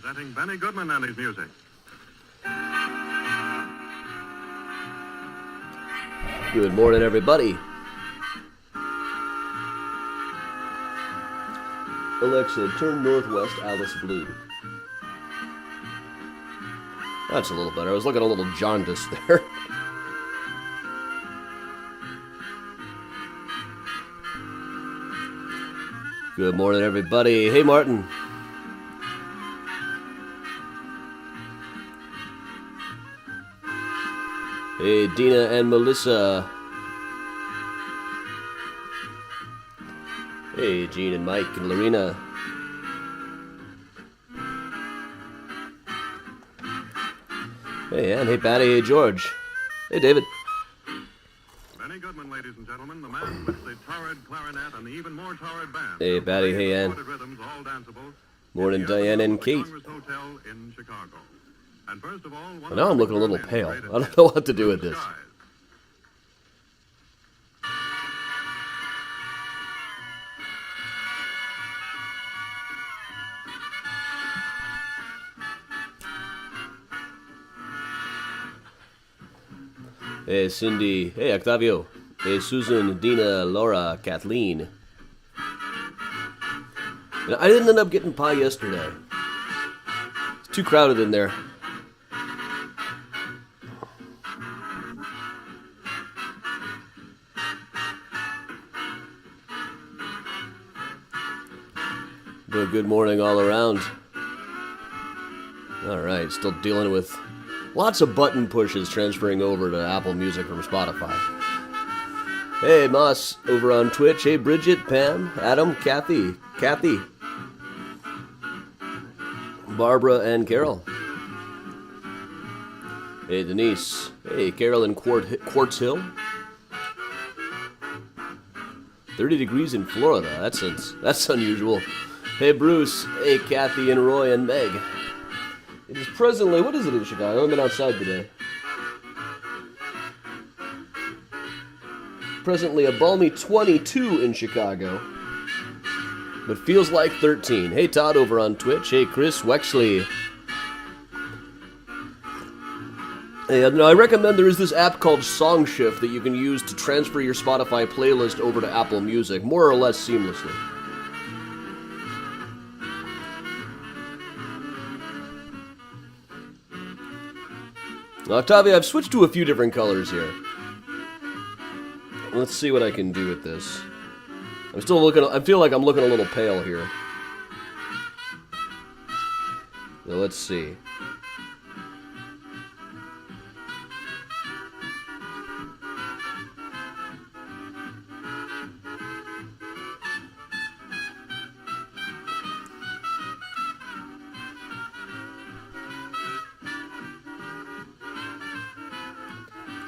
Presenting Benny Goodman and his music. Good morning, everybody. Alexa, turn Northwest Alice Blue. That's a little better. I was looking a little jaundiced there. Good morning, everybody. Hey, Martin. Hey, Dina and Melissa. Hey, Gene and Mike and Lorena. Hey, Ann. Hey, Patty. Hey, George. Hey, David. Benny Goodman, ladies and gentlemen, the man with the torrid clarinet and the even more torrid band. Hey, Patty. Hey, Ann. Rhythms, all danceable. Morning, Diane and Kate. Hotel in Chicago. And first of all, Well, now I'm looking a little pale. I don't know what to do with this. Hey, Cindy. Hey, Octavio. Hey, Susan, Dina, Laura, Kathleen. And I didn't end up getting pie yesterday. It's too crowded in there. But good morning all around. Alright, still dealing with lots of button pushes transferring over to Apple Music from Spotify. Hey, Moss over on Twitch. Hey, Bridget, Pam, Adam, Kathy, Barbara, and Carol. Hey, Denise. Hey, Carol in Quartz Hill. 30 degrees in Florida. That's unusual. Hey, Bruce. Hey, Kathy and Roy and Meg. It is presently, what is it in Chicago? I haven't been outside today. Presently a balmy 22 in Chicago. But feels like 13. Hey, Todd over on Twitch. Hey, Chris Wexley. Hey, I recommend there is this app called SongShift that you can use to transfer your Spotify playlist over to Apple Music, more or less seamlessly. Octavia, I've switched to a few different colors here. Let's see what I can do with this. I feel like I'm looking a little pale here. Now, let's see.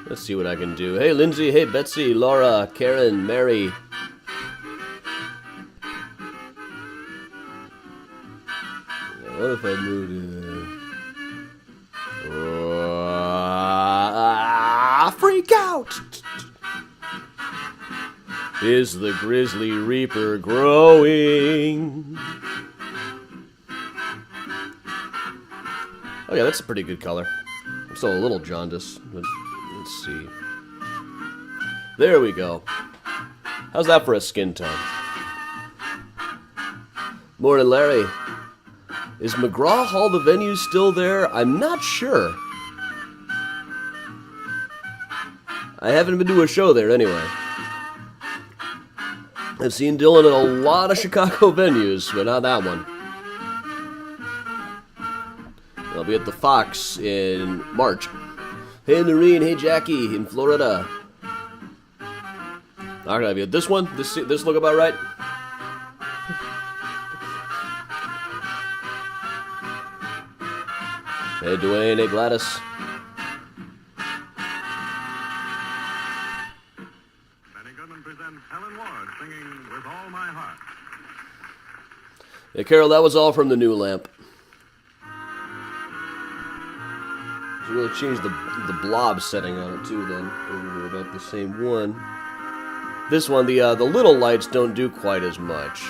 Let's see what I can do. Hey, Lindsay. Hey, Betsy, Laura, Karen, Mary. What if I moved freak out! Is the Grizzly Reaper growing? Oh yeah, that's a pretty good color. I'm still a little jaundiced, but let's see. There we go. How's that for a skin tone? Morning, Larry. Is McGraw Hall the venue still there? I'm not sure. I haven't been to a show there anyway. I've seen Dylan in a lot of Chicago venues, but not that one. I'll be at the Fox in March. Hey, Noreen. Hey, Jackie in Florida. Not gonna be at this one. This look about right. Hey, Dwayne. Hey, Gladys. Benny Goodman presents Helen Ward singing With All My Heart. Hey, Carol, that was all from the new lamp. Should really change the blob setting on it too. Then we're about the same one. This one, the little lights don't do quite as much.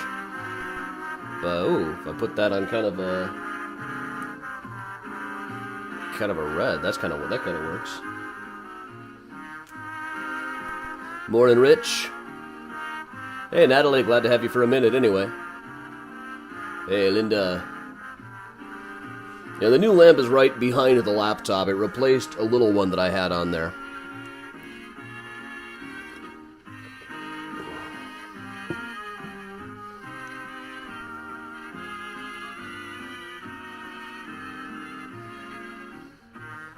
But if I put that on kind of a kind of a red. That kind of works. Morning, Rich. Hey, Natalie, glad to have you for a minute anyway. Hey, Linda. Yeah, the new lamp is right behind the laptop. It replaced a little one that I had on there.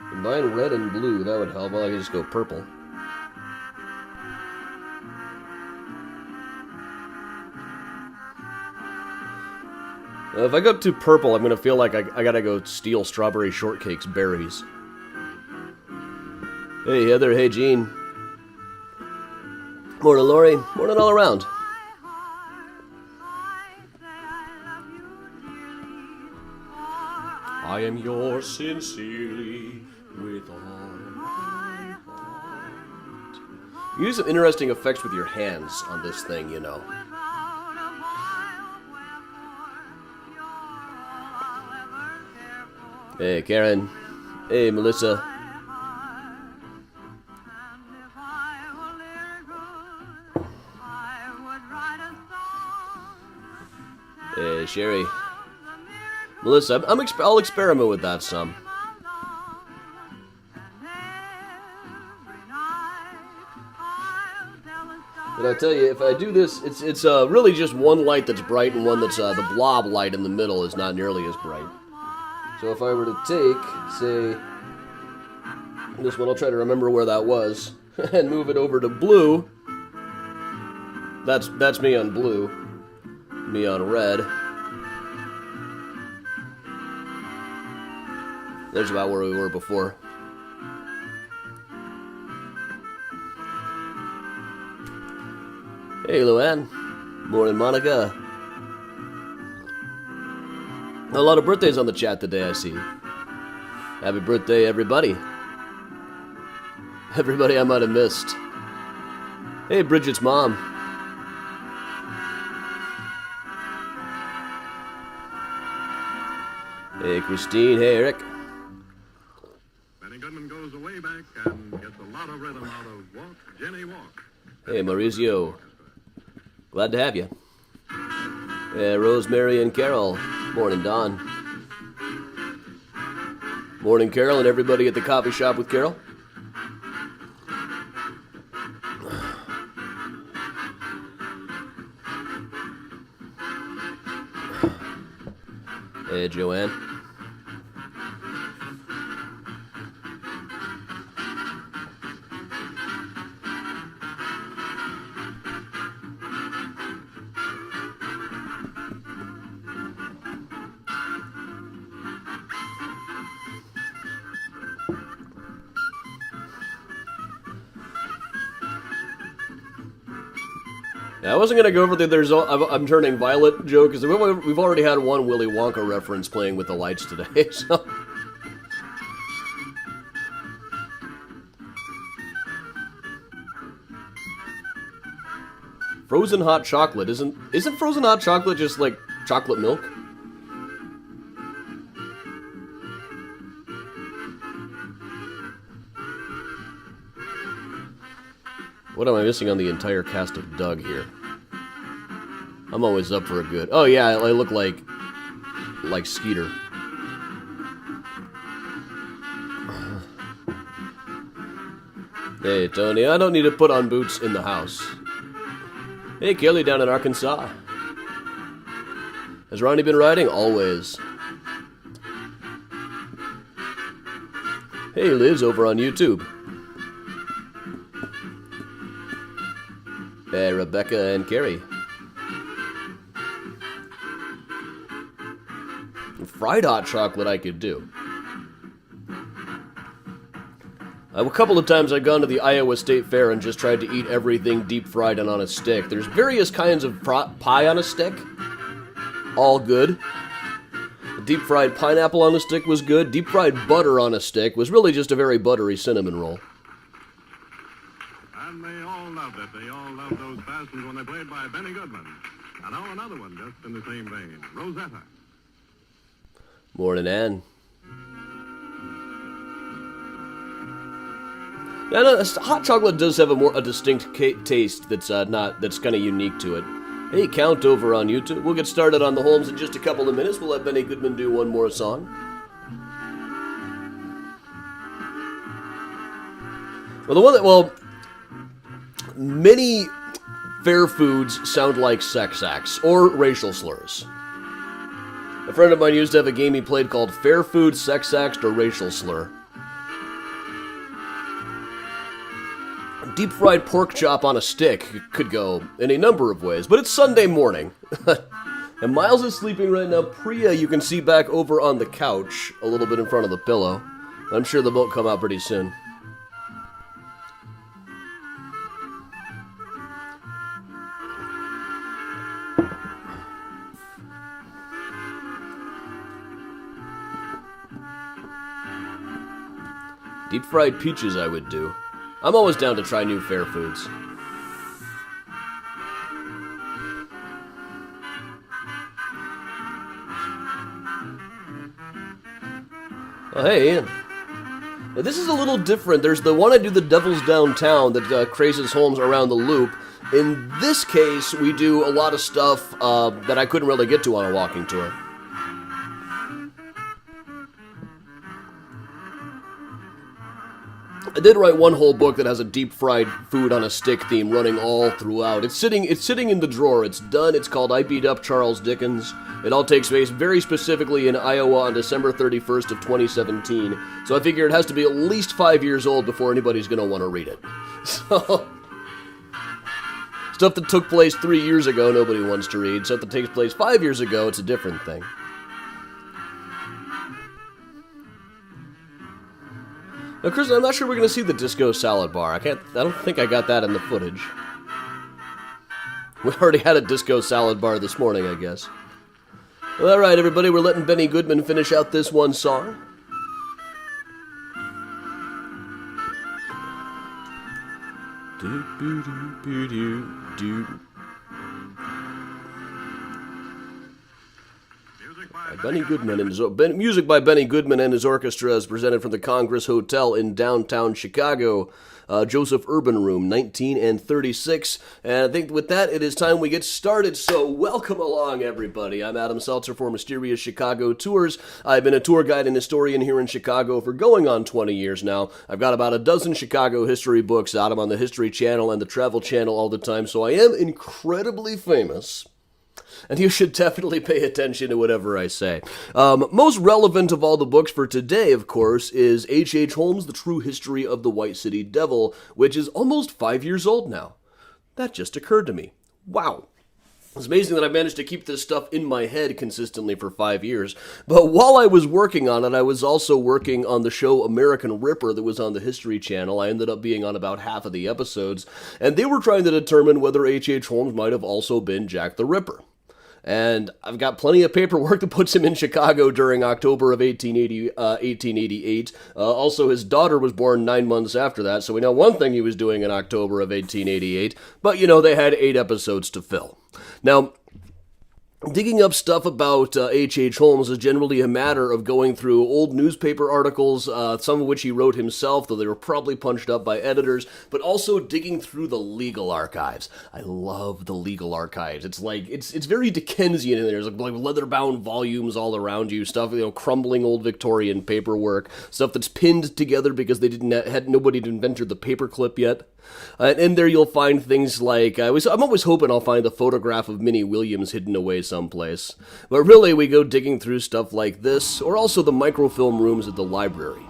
Combine red and blue, that would help. Well, I can just go purple. If I go too purple, I'm going to feel like I gotta go steal strawberry shortcake's berries. Hey, Heather. Hey, Jean. Morning, Lori. Morning all around. I am yours sincerely with all my heart. You use some interesting effects with your hands on this thing, you know. Hey, Karen. Hey, Melissa. Hey, Sherry. Melissa, I'll experiment with that some. But I tell you, if I do this, it's really just one light that's bright and one that's the blob light in the middle is not nearly as bright. So if I were to take, say, this one, I'll try to remember where that was, and move it over to blue. That's me on blue, me on red. There's about where we were before. Hey, Luann. Morning, Monica. A lot of birthdays on the chat today, I see. Happy birthday, everybody. Everybody I might have missed. Hey, Bridget's mom. Hey, Christine. Hey, Eric. Benny Goodman goes way back and gets a lot of rhythm out of Walk, Jenny, Walk. Hey, Maurizio. Glad to have you. Hey, Rosemary and Carol. Morning, Don. Morning, Carol, and everybody at the coffee shop with Carol. Hey, Joanne. Yeah, I wasn't going to go over the I'm turning violet joke, because we've already had one Willy Wonka reference playing with the lights today, so... Frozen hot chocolate, isn't frozen hot chocolate just like chocolate milk? What am I missing on the entire cast of Doug here? I'm always up for a good... Oh yeah, I look like Skeeter. Hey Tony, I don't need to put on boots in the house. Hey Kelly down in Arkansas. Has Ronnie been riding? Always. Hey Liz over on YouTube. Hey, Rebecca and Carrie. Fried hot chocolate I could do. A couple of times I've gone to the Iowa State Fair and just tried to eat everything deep fried and on a stick. There's various kinds of pie on a stick. All good. Deep fried pineapple on a stick was good. Deep fried butter on a stick was really just a very buttery cinnamon roll. And they all loved it. They all loved those bastards when they played by Benny Goodman. And now another one just in the same vein, Rosetta. Morning, Ann. Yeah, no, hot chocolate does have a distinct taste that's kind of unique to it. Hey, Count over on YouTube. We'll get started on the Holmes in just a couple of minutes. We'll let Benny Goodman do one more song. Many fair foods sound like sex acts or racial slurs. A friend of mine used to have a game he played called Fair Food, Sex Act, or Racial Slur. Deep fried pork chop on a stick could go in a number of ways, but it's Sunday morning. And Miles is sleeping right now. Priya, you can see back over on the couch, a little bit in front of the pillow. I'm sure the boat come out pretty soon. Deep fried peaches I would do. I'm always down to try new fair foods. Oh, hey, Ian. Now, this is a little different. There's the one I do the Devil's Downtown that crazes Holmes around the loop. In this case, we do a lot of stuff that I couldn't really get to on a walking tour. I did write one whole book that has a deep fried food on a stick theme running all throughout. It's sitting in the drawer. It's done. It's called I Beat Up Charles Dickens. It all takes place very specifically in Iowa on December 31st of 2017. So I figure it has to be at least 5 years old before anybody's going to want to read it. So stuff that took place 3 years ago, nobody wants to read. Stuff that takes place 5 years ago, it's a different thing. Now, Chris, I'm not sure we're going to see the disco salad bar. I don't think I got that in the footage. We already had a disco salad bar this morning, I guess. Well, all right, everybody, we're letting Benny Goodman finish out this one song. Music by Benny Goodman and his orchestra is presented from the Congress Hotel in downtown Chicago. Joseph Urban Room, 1936. And I think with that, it is time we get started. So welcome along, everybody. I'm Adam Seltzer for Mysterious Chicago Tours. I've been a tour guide and historian here in Chicago for going on 20 years now. I've got about a dozen Chicago history books out. I'm on the History Channel and the Travel Channel all the time, so I am incredibly famous. And you should definitely pay attention to whatever I say. Most relevant of all the books for today, of course, is HH Holmes, The True History of the White City Devil, which is almost 5 years old now. That just occurred to me. Wow. It's amazing that I managed to keep this stuff in my head consistently for 5 years. But while I was working on it, I was also working on the show American Ripper that was on the History Channel. I ended up being on about half of the episodes, and they were trying to determine whether H.H. Holmes might have also been Jack the Ripper. And I've got plenty of paperwork that puts him in Chicago during October of 1888. Also, his daughter was born 9 months after that, so we know one thing he was doing in October of 1888. But, they had 8 episodes to fill. Now, digging up stuff about H.H. Holmes is generally a matter of going through old newspaper articles, some of which he wrote himself, though they were probably punched up by editors, but also digging through the legal archives. I love the legal archives. It's like, it's very Dickensian in there. There's like leather-bound volumes all around you, stuff, crumbling old Victorian paperwork, stuff that's pinned together because nobody had invented the paperclip yet. And in there you'll find things like, I'm always hoping I'll find the photograph of Minnie Williams hidden away someplace. But really, we go digging through stuff like this, or also the microfilm rooms at the library.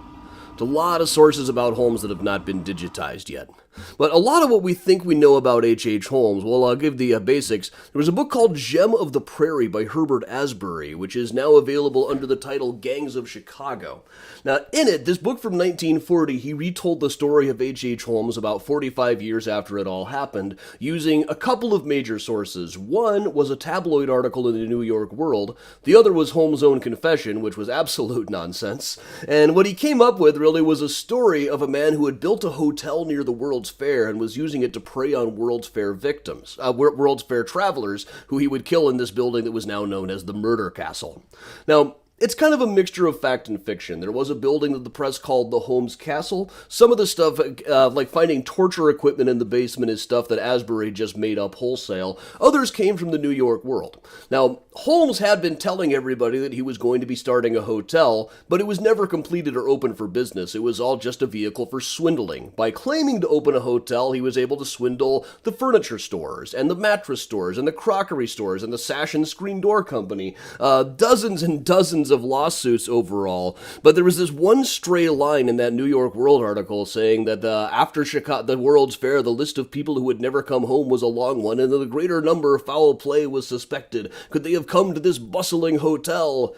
There's a lot of sources about Holmes that have not been digitized yet. But a lot of what we think we know about H.H. Holmes, well, I'll give the basics. There was a book called Gem of the Prairie by Herbert Asbury, which is now available under the title Gangs of Chicago. Now, in it, this book from 1940, he retold the story of H.H. Holmes about 45 years after it all happened, using a couple of major sources. One was a tabloid article in the New York World. The other was Holmes' own confession, which was absolute nonsense. And what he came up with, really, was a story of a man who had built a hotel near the World's Fair and was using it to prey on World's Fair victims, World's Fair travelers, who he would kill in this building that was now known as the Murder Castle. Now, it's kind of a mixture of fact and fiction. There was a building that the press called the Holmes Castle. Some of the stuff, like finding torture equipment in the basement, is stuff that Asbury just made up wholesale. Others came from the New York world. Now, Holmes had been telling everybody that he was going to be starting a hotel, but it was never completed or open for business. It was all just a vehicle for swindling. By claiming to open a hotel, he was able to swindle the furniture stores, and the mattress stores, and the crockery stores, and the sash and screen door company. Dozens and dozens of lawsuits overall, but there was this one stray line in that New York World article saying that after the World's Fair, the list of people who would never come home was a long one, and that a greater number of foul play was suspected. Could they have come to this bustling hotel?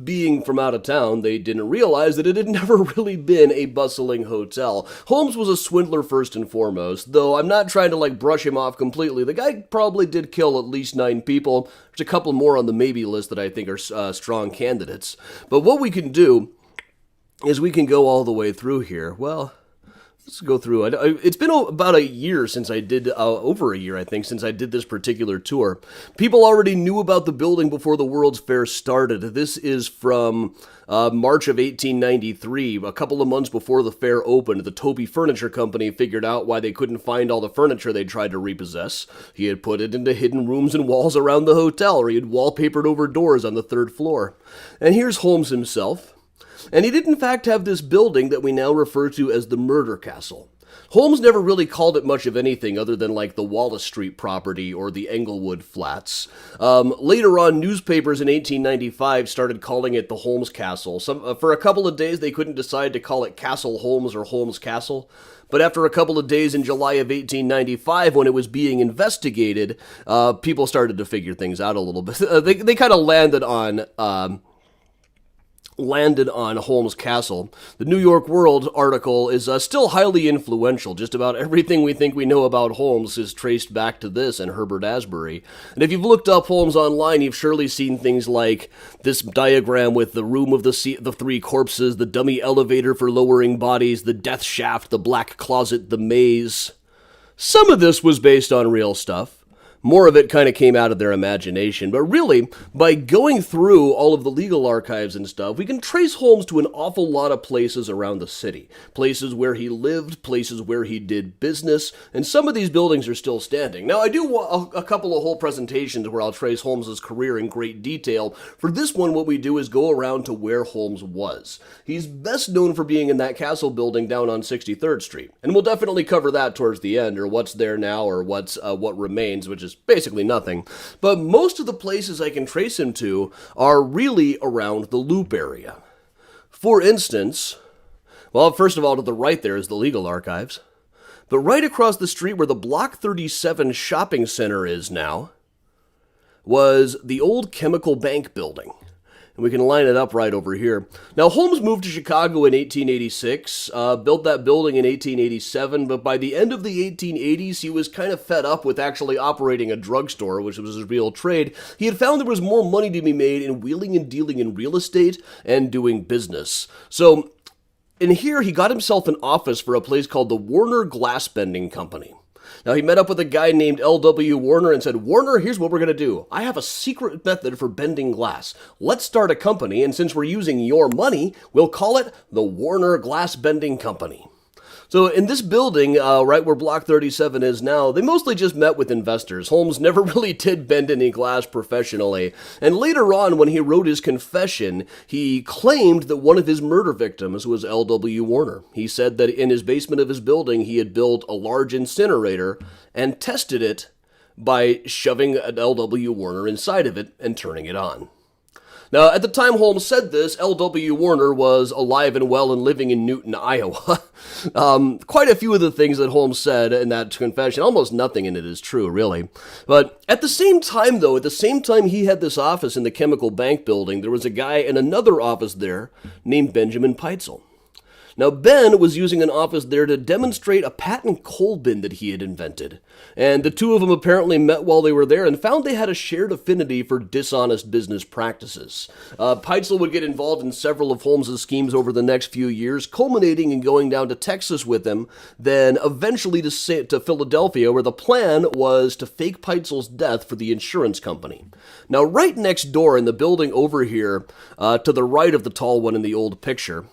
Being from out of town, they didn't realize that it had never really been a bustling hotel. Holmes was a swindler first and foremost, though I'm not trying to brush him off completely. The guy probably did kill at least 9 people. There's a couple more on the maybe list that I think are strong candidates. But what we can do is we can go all the way through here. Well, let's go through. It's been about a year since I did, over a year, I think, since I did this particular tour. People already knew about the building before the World's Fair started. This is from March of 1893. A couple of months before the fair opened, the Toby Furniture Company figured out why they couldn't find all the furniture they tried to repossess. He had put it into hidden rooms and walls around the hotel, or he had wallpapered over doors on the 3rd floor. And here's Holmes himself. And he did in fact have this building that we now refer to as the Murder Castle. Holmes never really called it much of anything other than the Wallace Street property or the Englewood Flats. Later on, newspapers in 1895 started calling it the Holmes Castle. For a couple of days, they couldn't decide to call it Castle Holmes or Holmes Castle. But after a couple of days in July of 1895, when it was being investigated, people started to figure things out a little bit. They kind of landed on Holmes Castle. The New York World article is still highly influential. Just about everything we think we know about Holmes is traced back to this and Herbert Asbury. And if you've looked up Holmes online, you've surely seen things like this diagram with the room of the 3 corpses, the dummy elevator for lowering bodies, the death shaft, the black closet, the maze. Some of this was based on real stuff. More of it kind of came out of their imagination, but really, by going through all of the legal archives and stuff, we can trace Holmes to an awful lot of places around the city. Places where he lived, places where he did business, and some of these buildings are still standing. Now, I do want a couple of whole presentations where I'll trace Holmes's career in great detail. For this one, what we do is go around to where Holmes was. He's best known for being in that castle building down on 63rd Street, and we'll definitely cover that towards the end, or what's there now, or what remains, which is basically nothing. But most of the places I can trace him to are really around the Loop area. For instance, well, first of all, to the right there is the legal archives. But right across the street where the Block 37 shopping center is now was the old Chemical Bank building. And we can line it up right over here. Now, Holmes moved to Chicago in 1886, built that building in 1887, but by the end of the 1880s, he was kind of fed up with actually operating a drugstore, which was his real trade. He had found there was more money to be made in wheeling and dealing in real estate and doing business. So, in here, he got himself an office for a place called the Warner Glass Bending Company. Now, he met up with a guy named L.W. Warner and said, "Warner, here's what we're going to do. I have a secret method for bending glass. Let's start a company, and since we're using your money, we'll call it the Warner Glass Bending Company." So in this building, right where Block 37 is now, they mostly just met with investors. Holmes never really did bend any glass professionally. And later on, when he wrote his confession, he claimed that one of his murder victims was L.W. Warner. He said that in his basement of his building, he had built a large incinerator and tested it by shoving an L.W. Warner inside of it and turning it on. Now, at the time Holmes said this, L.W. Warner was alive and well and living in Newton, Iowa. Quite a few of the things that Holmes said in that confession, almost nothing in it is true, really. But at the same time, though, at the same time he had this office in the Chemical Bank building, there was a guy in another office there named Benjamin Peitzel. Now, Ben was using an office there to demonstrate a patent coal bin that he had invented, and the two of them apparently met while they were there and found they had a shared affinity for dishonest business practices. Peitzel would get involved in several of Holmes's schemes over the next few years, culminating in going down to Texas with him, then eventually to Philadelphia, where the plan was to fake Peitzel's death for the insurance company. Now, right next door in the building over here, to the right of the tall one in the old picture,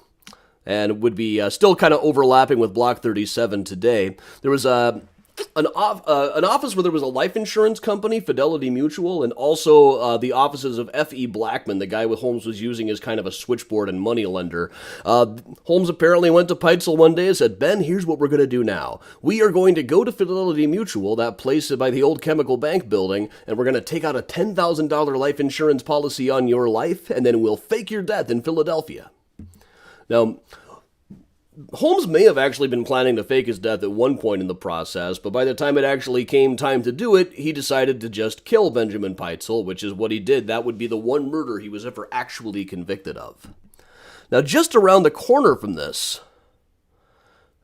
and would be still kind of overlapping with Block 37 today, there was an office where there was a life insurance company, Fidelity Mutual, and also the offices of F.E. Blackman, the guy with Holmes was using as kind of a switchboard and moneylender. Holmes apparently went to Peitzel one day and said, Ben, here's what we're going to do now. We are going to go to Fidelity Mutual, that place by the old Chemical Bank building, and we're going to take out a $10,000 life insurance policy on your life, and then we'll fake your death in Philadelphia. Now, Holmes may have actually been planning to fake his death at one point in the process, but by the time it actually came time to do it, he decided to just kill Benjamin Peitzel, which is what he did. That would be the one murder he was ever actually convicted of. Now, just around the corner from this,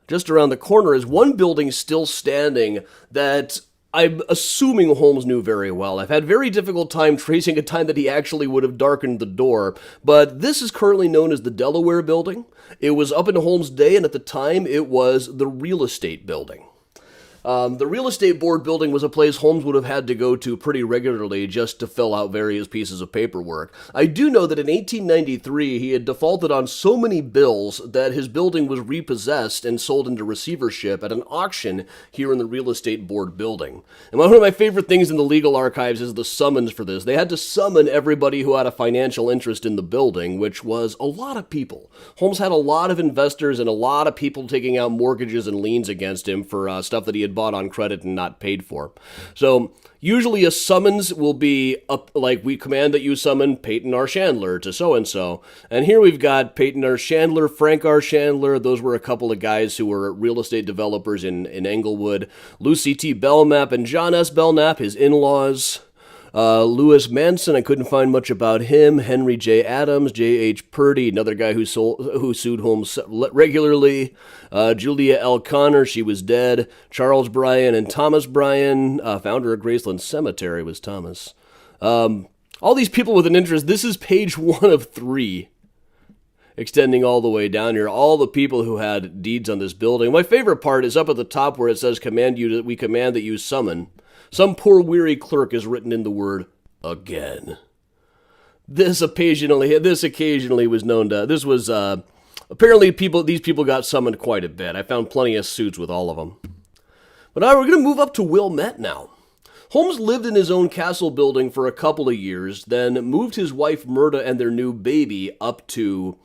just around the corner is one building still standing that I'm assuming Holmes knew very well. I've had very difficult time tracing a time that he actually would have darkened the door, but this is currently known as the Delaware Building. It was up in Holmes' day, and at the time, it was the Real Estate Building. The Real Estate Board building was a place Holmes would have had to go to pretty regularly just to fill out various pieces of paperwork. I do know that in 1893, he had defaulted on so many bills that his building was repossessed and sold into receivership at an auction here in the Real Estate Board building. And one of my favorite things in the legal archives is the summons for this. They had to summon everybody who had a financial interest in the building, which was a lot of people. Holmes had a lot of investors and a lot of people taking out mortgages and liens against him for stuff that he had bought on credit and not paid for. So usually a summons will be like, we command that you summon Peyton R. Chandler to so-and-so. And here we've got Peyton R. Chandler, Frank R. Chandler. Those were a couple of guys who were real estate developers in Englewood. Lucy T. Belknap and John S. Belknap, his in-laws. Louis Manson, I couldn't find much about him. Henry J. Adams, J.H. Purdy, another guy who sued Holmes regularly. Julia L. Connor, she was dead. Charles Bryan and Thomas Bryan, founder of Graceland Cemetery was Thomas. All these people with an interest. This is page 1 of 3. Extending all the way down here, all the people who had deeds on this building. My favorite part is up at the top where it says, we command that you summon. Some poor weary clerk has written in the word, again. This occasionally was known to, this was, apparently these people got summoned quite a bit. I found plenty of suits with all of them. But now we're going to move up to Wilmette now. Holmes lived in his own castle building for a couple of years, then moved his wife Myrta and their new baby up to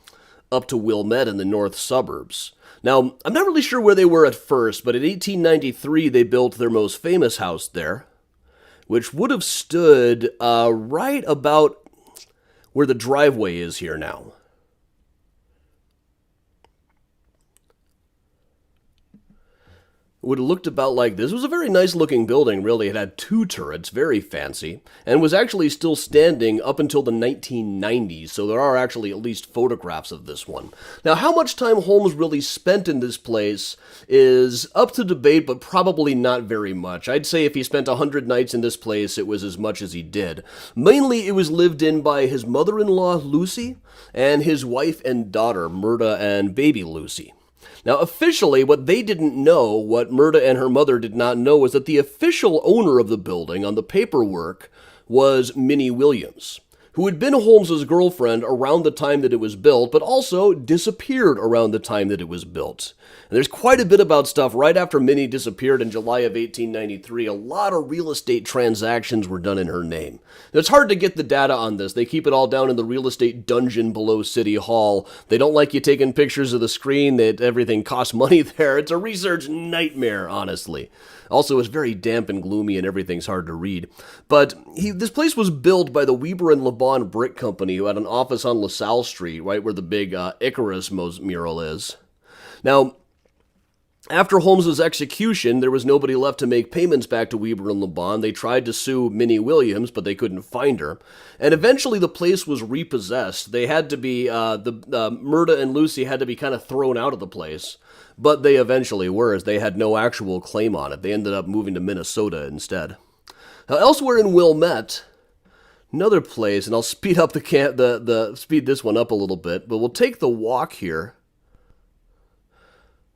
Wilmette in the north suburbs. Now, I'm not really sure where they were at first, but in 1893 they built their most famous house there, which would have stood right about where the driveway is here now. It would have looked about like this. It was a very nice looking building, really. It had 2 turrets, very fancy, and was actually still standing up until the 1990s, so there are actually at least photographs of this one. Now, how much time Holmes really spent in this place is up to debate, but probably not very much. I'd say if he spent 100 nights in this place, it was as much as he did. Mainly, it was lived in by his mother-in-law, Lucy, and his wife and daughter, Myrta and baby Lucy. Now, officially, what they didn't know, what Myrta and her mother did not know, was that the official owner of the building on the paperwork was Minnie Williams, who had been Holmes's girlfriend around the time that it was built, but also disappeared around the time that it was built. And there's quite a bit about stuff. Right after Minnie disappeared in July of 1893, a lot of real estate transactions were done in her name. It's hard to get the data on this. They keep it all down in the real estate dungeon below City Hall. They don't like you taking pictures of the screen. That everything costs money there. It's a research nightmare, honestly. Also, it's very damp and gloomy, and everything's hard to read. But this place was built by the Weber and LeBon Brick Company, who had an office on LaSalle Street, right where the big Icarus mural is. Now, After Holmes's execution, there was nobody left to make payments back to Weber and LeBon. They tried to sue Minnie Williams, but they couldn't find her. And eventually the place was repossessed. They had to be, Murda and Lucy had to be kind of thrown out of the place. But they eventually were, as they had no actual claim on it. They ended up moving to Minnesota instead. Now, elsewhere in Wilmette, another place, and I'll speed up speed this one up a little bit, but we'll take the walk here.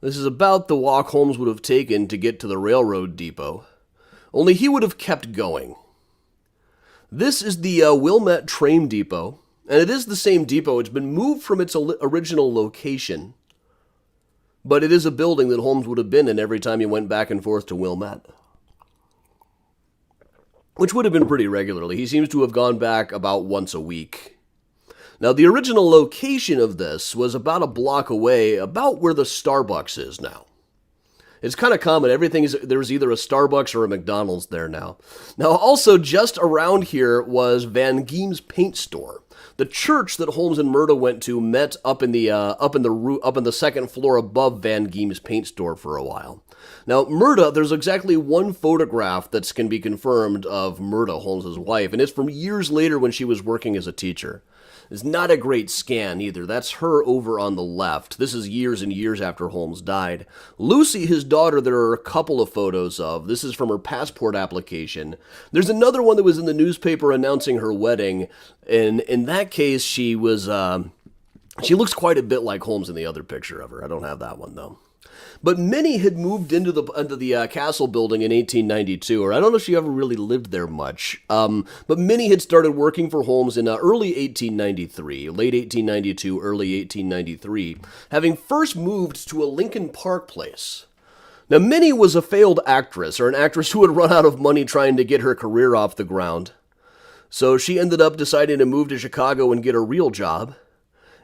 This is about the walk Holmes would have taken to get to the railroad depot. Only he would have kept going. This is the Wilmette train depot, and it is the same depot. It's been moved from its original location, but it is a building that Holmes would have been in every time he went back and forth to Wilmette, which would have been pretty regularly. He seems to have gone back about once a week. Now, the original location of this was about a block away, about where the Starbucks is now. It's kind of common. There's either a Starbucks or a McDonald's there now. Now, also just around here was Van Geem's paint store. The church that Holmes and Murda went to met up in the second floor above Van Geem's paint store for a while. Now, Murda, there's exactly one photograph that can be confirmed of Murda, Holmes's wife, and it's from years later when she was working as a teacher. It's not a great scan either. That's her over on the left. This is years and years after Holmes died. Lucy, his daughter, there are a couple of photos of. This is from her passport application. There's another one that was in the newspaper announcing her wedding, and in that case, she looks quite a bit like Holmes in the other picture of her. I don't have that one, though. But Minnie had moved into the castle building in 1892, or I don't know if she ever really lived there much. But Minnie had started working for Holmes in early 1893, late 1892, early 1893, having first moved to a Lincoln Park place. Now, Minnie was a failed actress, or an actress who had run out of money trying to get her career off the ground. So she ended up deciding to move to Chicago and get a real job,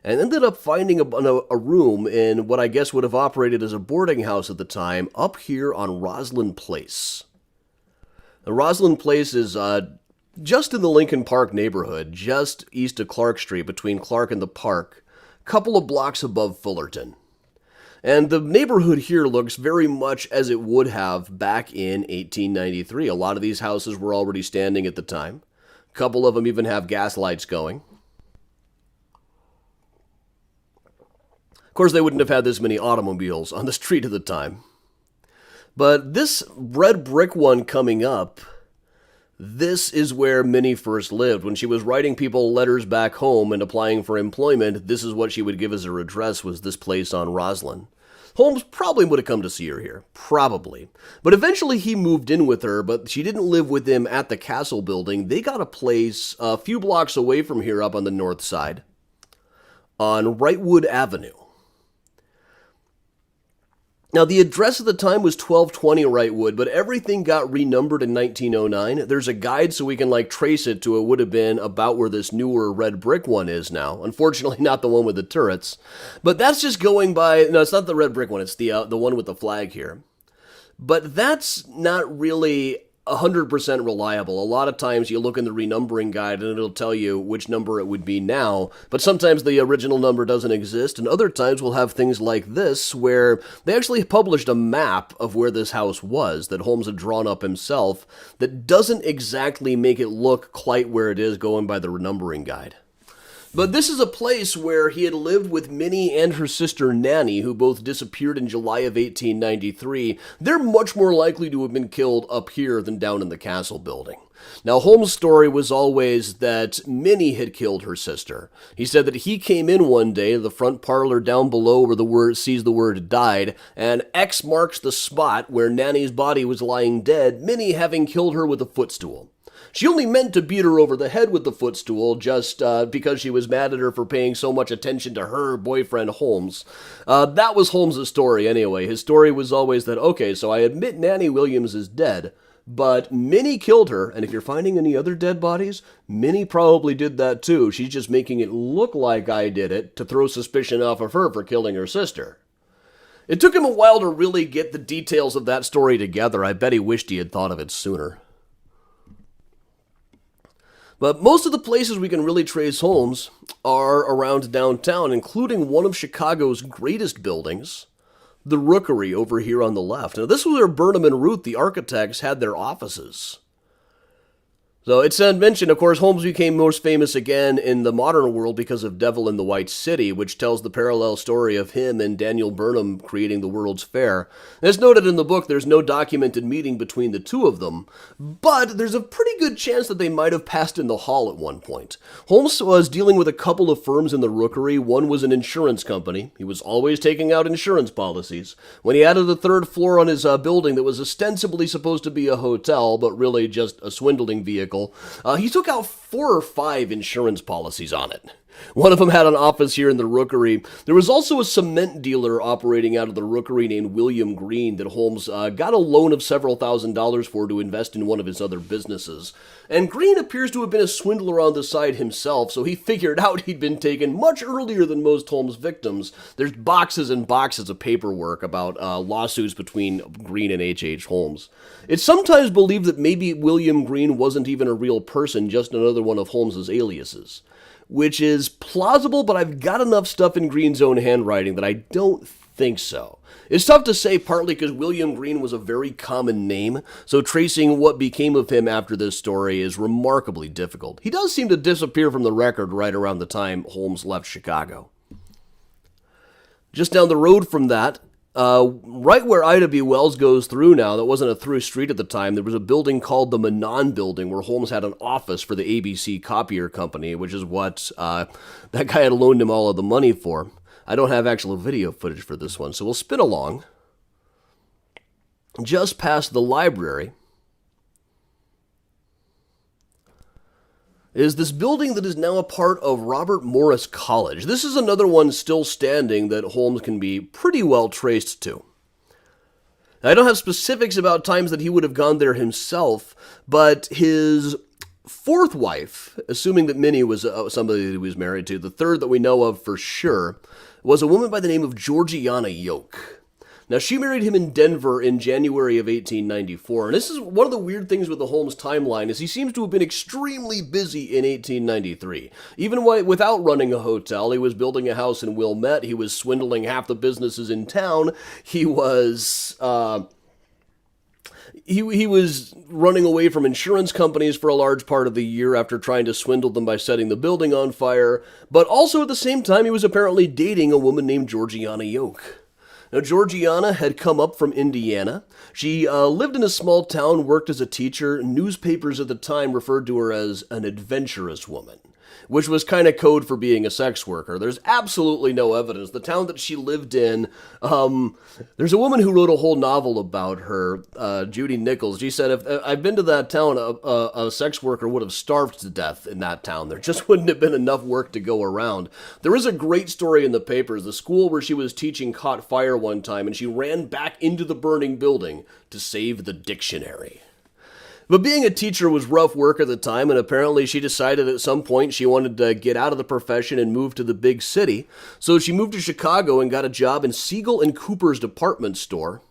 and ended up finding a room in what I guess would have operated as a boarding house at the time, up here on Roslyn Place. The Roslyn Place is just in the Lincoln Park neighborhood, just east of Clark Street, between Clark and the Park, a couple of blocks above Fullerton. And the neighborhood here looks very much as it would have back in 1893. A lot of these houses were already standing at the time. A couple of them even have gas lights going. Of course, they wouldn't have had this many automobiles on the street at the time. But this red brick one coming up, this is where Minnie first lived. When she was writing people letters back home and applying for employment, this is what she would give as her address, was this place on Roslyn. Holmes probably would have come to see her here. Probably. But eventually he moved in with her, but she didn't live with him at the castle building. They got a place a few blocks away from here up on the north side, on Wrightwood Avenue. Now, the address at the time was 1220 Wrightwood, but everything got renumbered in 1909. There's a guide so we can, trace it to it would have been about where this newer red brick one is now. Unfortunately, not the one with the turrets. But that's just going by... No, it's not the red brick one. It's the one with the flag here. But that's not really 100% reliable. A lot of times you look in the renumbering guide and it'll tell you which number it would be now, but sometimes the original number doesn't exist, and other times we'll have things like this where they actually published a map of where this house was that Holmes had drawn up himself that doesn't exactly make it look quite where it is going by the renumbering guide. But this is a place where he had lived with Minnie and her sister Nannie, who both disappeared in July of 1893. They're much more likely to have been killed up here than down in the castle building. Now, Holmes' story was always that Minnie had killed her sister. He said that he came in one day to the front parlor down below where the word sees the word died, and X marks the spot where Nannie's body was lying dead, Minnie having killed her with a footstool. She only meant to beat her over the head with the footstool just because she was mad at her for paying so much attention to her boyfriend, Holmes. That was Holmes' story anyway. His story was always that, okay, so I admit Nannie Williams is dead, but Minnie killed her, and if you're finding any other dead bodies, Minnie probably did that too. She's just making it look like I did it to throw suspicion off of her for killing her sister. It took him a while to really get the details of that story together. I bet he wished he had thought of it sooner. But most of the places we can really trace Holmes are around downtown, including one of Chicago's greatest buildings, the Rookery over here on the left. Now, this was where Burnham and Root, the architects, had their offices. So it's mentioned, of course, Holmes became most famous again in the modern world because of Devil in the White City, which tells the parallel story of him and Daniel Burnham creating the World's Fair. As noted in the book, there's no documented meeting between the two of them, but there's a pretty good chance that they might have passed in the hall at one point. Holmes was dealing with a couple of firms in the Rookery. One was an insurance company. He was always taking out insurance policies. When he added a third floor on his building that was ostensibly supposed to be a hotel, but really just a swindling vehicle, he took out 4 or 5 insurance policies on it. One of them had an office here in the Rookery. There was also a cement dealer operating out of the Rookery named William Green that Holmes got a loan of several $1,000s for to invest in one of his other businesses. And Green appears to have been a swindler on the side himself, so he figured out he'd been taken much earlier than most Holmes victims. There's boxes and boxes of paperwork about lawsuits between Green and H.H. Holmes. It's sometimes believed that maybe William Green wasn't even a real person, just another one of Holmes's aliases, which is plausible, but I've got enough stuff in Green's own handwriting that I don't think so. It's tough to say, partly because William Green was a very common name, so tracing what became of him after this story is remarkably difficult. He does seem to disappear from the record right around the time Holmes left Chicago. Just down the road from that, right where Ida B. Wells goes through now, that wasn't a through street at the time, there was a building called the Manon Building where Holmes had an office for the ABC Copier Company, which is what that guy had loaned him all of the money for. I don't have actual video footage for this one, so we'll spin along. Just past the library is this building that is now a part of Robert Morris College. This is another one still standing that Holmes can be pretty well traced to. I don't have specifics about times that he would have gone there himself, but his fourth wife, assuming that Minnie was somebody that he was married to, the third that we know of for sure, was a woman by the name of Georgiana Yoke. Now, she married him in Denver in January of 1894, and this is one of the weird things with the Holmes timeline, is he seems to have been extremely busy in 1893. Even without running a hotel, he was building a house in Wilmette, he was swindling half the businesses in town, he was He was running away from insurance companies for a large part of the year after trying to swindle them by setting the building on fire, but also at the same time he was apparently dating a woman named Georgiana Yoke. Now, Georgiana had come up from Indiana. She lived in a small town, worked as a teacher. Newspapers at the time referred to her as an adventurous woman, which was kind of code for being a sex worker. There's absolutely no evidence. The town that she lived in, there's a woman who wrote a whole novel about her, Judy Nichols. She said, if I've been to that town, a sex worker would have starved to death in that town. There just wouldn't have been enough work to go around. There is a great story in the papers. The school where she was teaching caught fire one time, and she ran back into the burning building to save the dictionary. But being a teacher was rough work at the time, and apparently she decided at some point she wanted to get out of the profession and move to the big city. So she moved to Chicago and got a job in Siegel and Cooper's department store,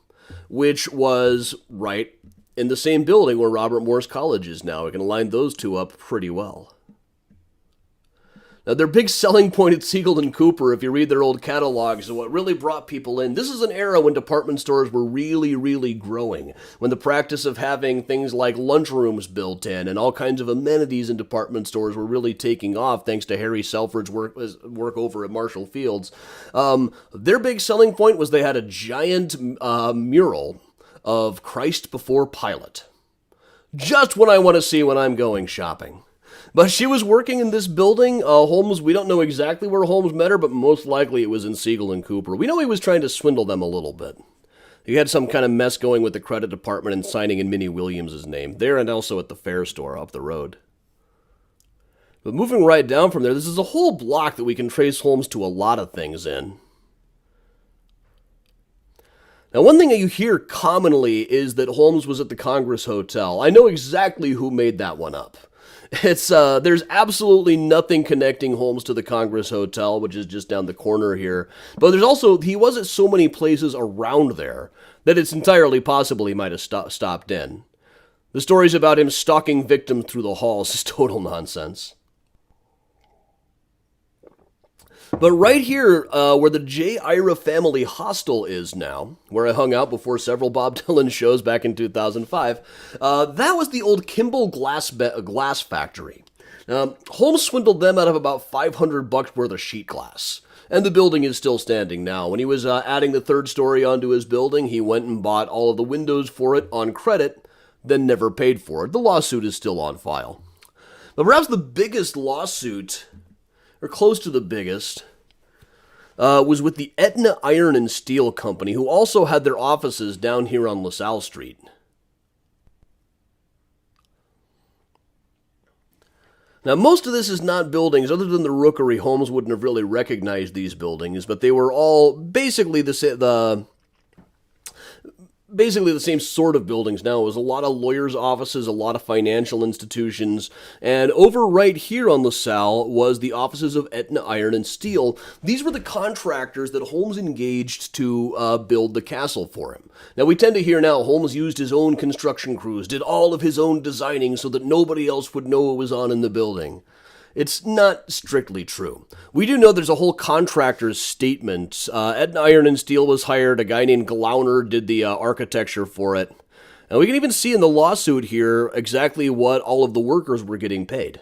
which was right in the same building where Robert Morris College is now. We can line those two up pretty well. Now, their big selling point at Siegel and Cooper, if you read their old catalogs, and what really brought people in, this is an era when department stores were really, really growing, when the practice of having things like lunchrooms built in and all kinds of amenities in department stores were really taking off, thanks to Harry Selfridge's work over at Marshall Fields. Their big selling point was they had a giant mural of Christ before Pilate. Just what I want to see when I'm going shopping. But she was working in this building. Holmes, we don't know exactly where Holmes met her, but most likely it was in Siegel and Cooper. We know he was trying to swindle them a little bit. He had some kind of mess going with the credit department and signing in Minnie Williams' name, there and also at the fair store up the road. But moving right down from there, this is a whole block that we can trace Holmes to a lot of things in. Now, one thing that you hear commonly is that Holmes was at the Congress Hotel. I know exactly who made that one up. There's absolutely nothing connecting Holmes to the Congress Hotel, which is just down the corner here. But there's also, he was at so many places around there that it's entirely possible he might have stopped in. The stories about him stalking victims through the halls is total nonsense. But right here, where the J. Ira Family Hostel is now, where I hung out before several Bob Dylan shows back in 2005, that was the old Kimball glass factory. Holmes swindled them out of about $500 worth of sheet glass. And the building is still standing now. When he was adding the third story onto his building, he went and bought all of the windows for it on credit, then never paid for it. The lawsuit is still on file. But perhaps the biggest lawsuit, or close to the biggest, was with the Aetna Iron and Steel Company, who also had their offices down here on LaSalle Street. Now, most of this is not buildings. Other than the Rookery, Holmes wouldn't have really recognized these buildings, but they were all basically the same sort of buildings now. It was a lot of lawyers' offices, a lot of financial institutions, and over right here on LaSalle was the offices of Aetna Iron and Steel. These were the contractors that Holmes engaged to build the castle for him. Now, we tend to hear now Holmes used his own construction crews, did all of his own designing so that nobody else would know what was on in the building. It's not strictly true. We do know there's a whole contractor's statement. Aetna Iron and Steel was hired. A guy named Glauner did the architecture for it. And we can even see in the lawsuit here exactly what all of the workers were getting paid.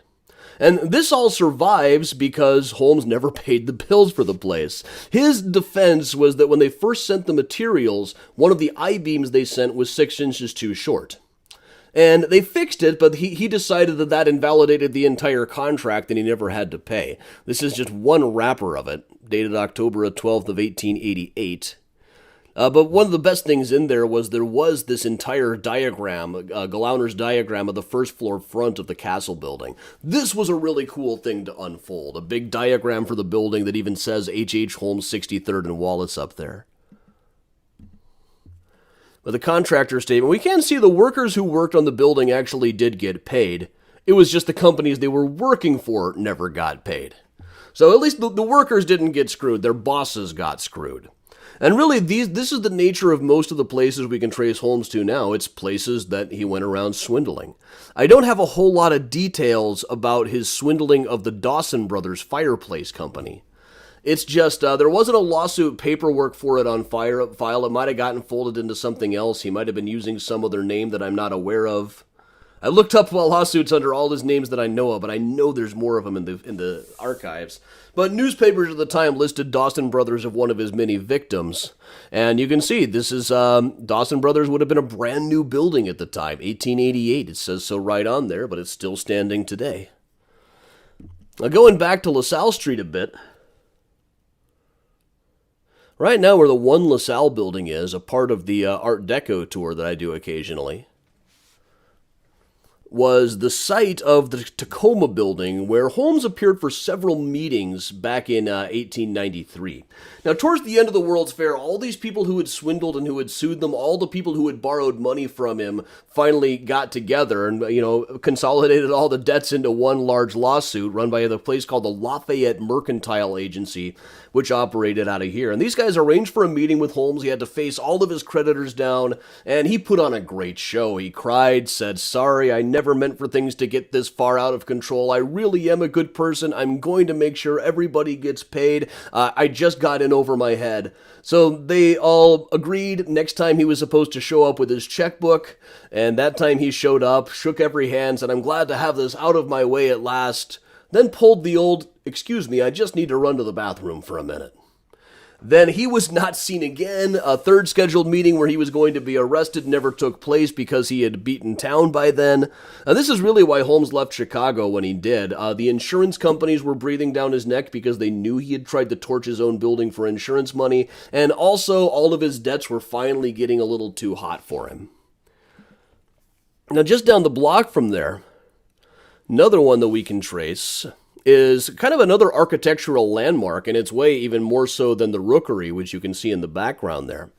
And this all survives because Holmes never paid the bills for the place. His defense was that when they first sent the materials, one of the I-beams they sent was 6 inches too short. And they fixed it, but he decided that invalidated the entire contract and he never had to pay. This is just one wrapper of it, dated October 12th of 1888. But one of the best things in there was this entire diagram, Glauner's diagram of the first floor front of the castle building. This was a really cool thing to unfold, a big diagram for the building that even says HH Holmes 63rd and Wallace up there. But the contractor statement, we can see the workers who worked on the building actually did get paid. It was just the companies they were working for never got paid. So at least the workers didn't get screwed. Their bosses got screwed. And really, this is the nature of most of the places we can trace Holmes to now. It's places that he went around swindling. I don't have a whole lot of details about his swindling of the Dawson Brothers Fireplace Company. It's just, there wasn't a lawsuit paperwork for it on file. It might have gotten folded into something else. He might have been using some other name that I'm not aware of. I looked up lawsuits under all his names that I know of, but I know there's more of them in the archives. But newspapers at the time listed Dawson Brothers as one of his many victims. And you can see, this is, Dawson Brothers would have been a brand new building at the time, 1888. It says so right on there, but it's still standing today. Now, going back to LaSalle Street a bit, right now where the One LaSalle building is, a part of the Art Deco tour that I do occasionally, was the site of the Tacoma building where Holmes appeared for several meetings back in 1893. Now, towards the end of the World's Fair, all these people who had swindled and who had sued them, all the people who had borrowed money from him finally got together and, consolidated all the debts into one large lawsuit run by a place called the Lafayette Mercantile Agency, which operated out of here. And these guys arranged for a meeting with Holmes. He had to face all of his creditors down, and he put on a great show. He cried, said, "Sorry, I never meant for things to get this far out of control. I really am a good person. I'm going to make sure everybody gets paid. I just got in over my head." So they all agreed next time he was supposed to show up with his checkbook, and that time he showed up, shook every hand, said, "I'm glad to have this out of my way at last," then pulled the old, "Excuse me, I just need to run to the bathroom for a minute." Then he was not seen again. A third scheduled meeting where he was going to be arrested never took place because he had beaten town by then. This is really why Holmes left Chicago when he did. The insurance companies were breathing down his neck because they knew he had tried to torch his own building for insurance money, and also all of his debts were finally getting a little too hot for him. Now, just down the block from there, another one that we can trace is kind of another architectural landmark, in its way even more so than the Rookery, which you can see in the background there.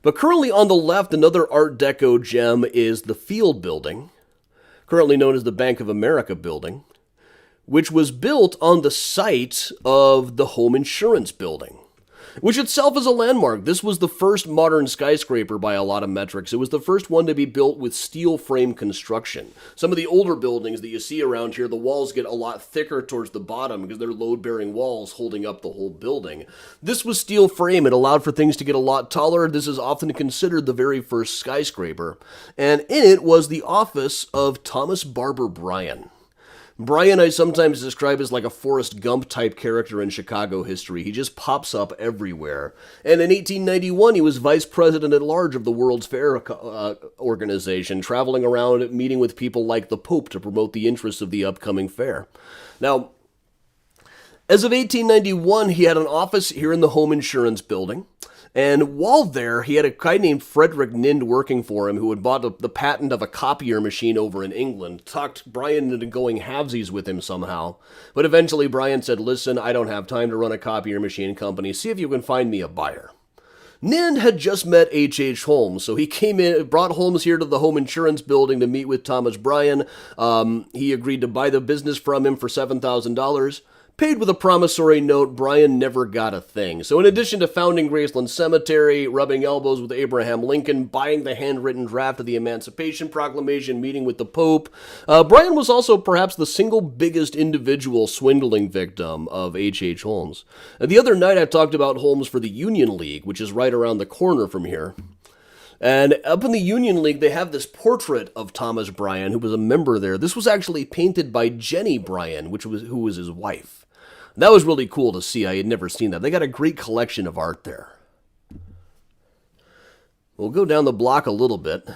But currently on the left, another Art Deco gem is the Field Building, currently known as the Bank of America Building, which was built on the site of the Home Insurance Building. which itself is a landmark. This was the first modern skyscraper by a lot of metrics. It was the first one to be built with steel frame construction. Some of the older buildings that you see around here, the walls get a lot thicker towards the bottom because they're load-bearing walls holding up the whole building. This was steel frame. It allowed for things to get a lot taller. This is often considered the very first skyscraper. And in it was the office of Thomas Barber Bryan. Bryan I sometimes describe as like a Forrest Gump type character in Chicago history. He just pops up everywhere. And in 1891, he was vice president at large of the World's Fair organization, traveling around meeting with people like the Pope to promote the interests of the upcoming fair. Now, as of 1891, he had an office here in the home insurance building. And while there, he had a guy named Frederick Nind working for him who had bought the patent of a copier machine over in England, talked Bryan into going halvesies with him somehow. But eventually Bryan said, listen, I don't have time to run a copier machine company. See if you can find me a buyer. Nind had just met HH Holmes, so he came in, brought Holmes here to the home insurance building to meet with Thomas Bryan. He agreed to buy the business from him for $7,000. Paid with a promissory note, Bryan never got a thing. So in addition to founding Graceland Cemetery, rubbing elbows with Abraham Lincoln, buying the handwritten draft of the Emancipation Proclamation, meeting with the Pope, Bryan was also perhaps the single biggest individual swindling victim of H.H. Holmes. The other night I talked about Holmes for the Union League, which is right around the corner from here. And up in the Union League, they have this portrait of Thomas Bryan, who was a member there. This was actually painted by Jenny Bryan, who was his wife. That was really cool to see. I had never seen that. They got a great collection of art there. We'll go down the block a little bit,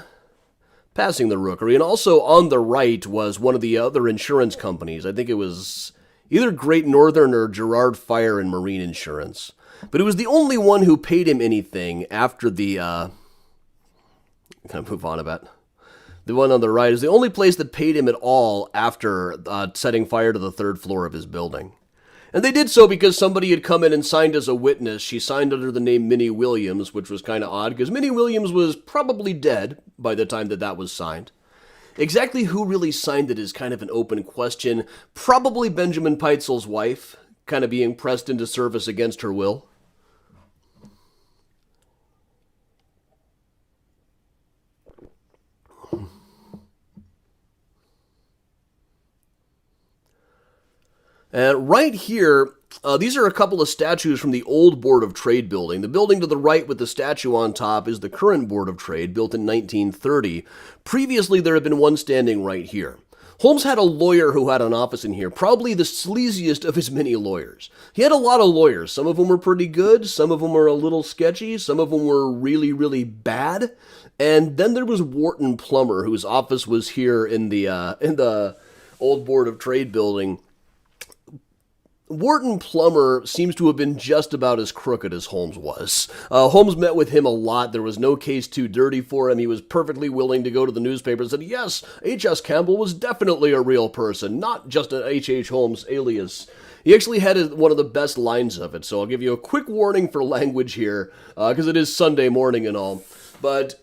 passing the Rookery. And also on the right was one of the other insurance companies. I think it was either Great Northern or Gerard Fire and Marine Insurance. But it was the only one who paid him anything after the... Can I move on a bit? The one on the right is the only place that paid him at all after setting fire to the third floor of his building. And they did so because somebody had come in and signed as a witness. She signed under the name Minnie Williams, which was kind of odd, because Minnie Williams was probably dead by the time that was signed. Exactly who really signed it is kind of an open question. Probably Benjamin Peitzel's wife, kind of being pressed into service against her will. And right here, these are a couple of statues from the old Board of Trade building. The building to the right with the statue on top is the current Board of Trade, built in 1930. Previously, there had been one standing right here. Holmes had a lawyer who had an office in here, probably the sleaziest of his many lawyers. He had a lot of lawyers. Some of them were pretty good, some of them were a little sketchy, some of them were really, really bad. And then there was Wharton Plummer, whose office was here in the old Board of Trade building. Wharton Plummer seems to have been just about as crooked as Holmes was. Holmes met with him a lot. There was no case too dirty for him. He was perfectly willing to go to the newspaper and said, yes, H.S. Campbell was definitely a real person, not just an H.H. Holmes alias. He actually had one of the best lines of it, so I'll give you a quick warning for language here, because it is Sunday morning and all. But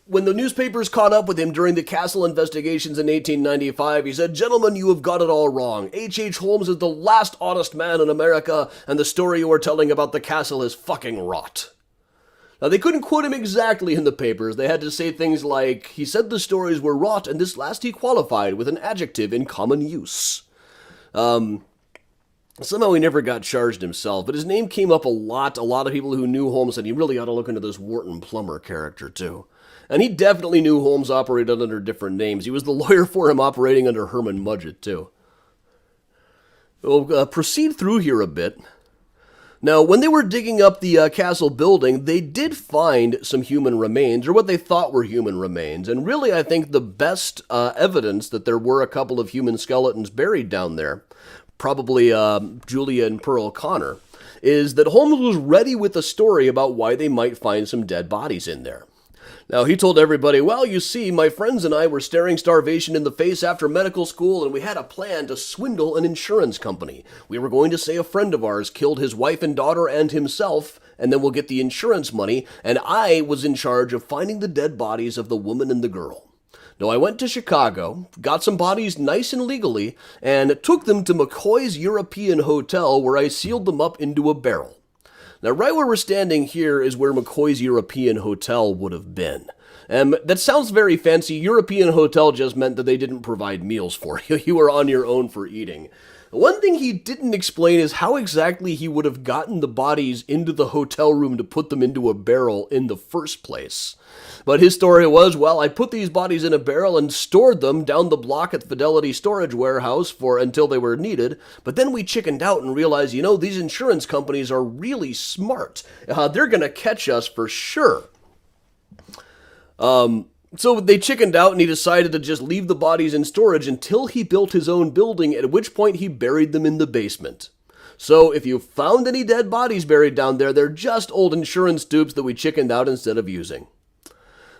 when the newspapers caught up with him during the Castle investigations in 1895, he said, gentlemen, you have got it all wrong. H.H. Holmes is the last honest man in America, and the story you are telling about the Castle is fucking rot. Now, they couldn't quote him exactly in the papers. They had to say things like, he said the stories were rot, and this last he qualified with an adjective in common use. Somehow he never got charged himself, but his name came up a lot. A lot of people who knew Holmes said, you really ought to look into this Wharton Plummer character, too. And he definitely knew Holmes operated under different names. He was the lawyer for him operating under Herman Mudgett, too. We'll proceed through here a bit. Now, when they were digging up the castle building, they did find some human remains, or what they thought were human remains. And really, I think the best evidence that there were a couple of human skeletons buried down there, probably Julia and Pearl Connor, is that Holmes was ready with a story about why they might find some dead bodies in there. Now, he told everybody, well, you see, my friends and I were staring starvation in the face after medical school, and we had a plan to swindle an insurance company. We were going to say a friend of ours killed his wife and daughter and himself, and then we'll get the insurance money, and I was in charge of finding the dead bodies of the woman and the girl. Now, I went to Chicago, got some bodies nice and legally, and took them to McCoy's European Hotel, where I sealed them up into a barrel. Now, right where we're standing here is where McCoy's European Hotel would have been. That sounds very fancy. European Hotel just meant that they didn't provide meals for you. You were on your own for eating. One thing he didn't explain is how exactly he would have gotten the bodies into the hotel room to put them into a barrel in the first place. But his story was, well, I put these bodies in a barrel and stored them down the block at the Fidelity Storage Warehouse until they were needed, but then we chickened out and realized, these insurance companies are really smart. They're going to catch us for sure. So they chickened out and he decided to just leave the bodies in storage until he built his own building, at which point he buried them in the basement. So if you found any dead bodies buried down there, they're just old insurance dupes that we chickened out instead of using.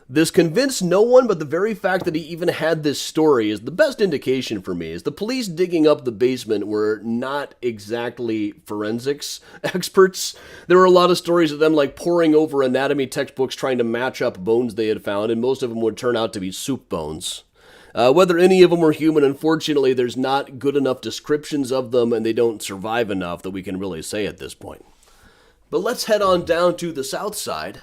This convinced no one, but the very fact that he even had this story is the best indication for me, as the police digging up the basement were not exactly forensics experts. There were a lot of stories of them like poring over anatomy textbooks trying to match up bones they had found, and most of them would turn out to be soup bones. Whether any of them were human, unfortunately, there's not good enough descriptions of them, and they don't survive enough that we can really say at this point. But let's head on down to the south side.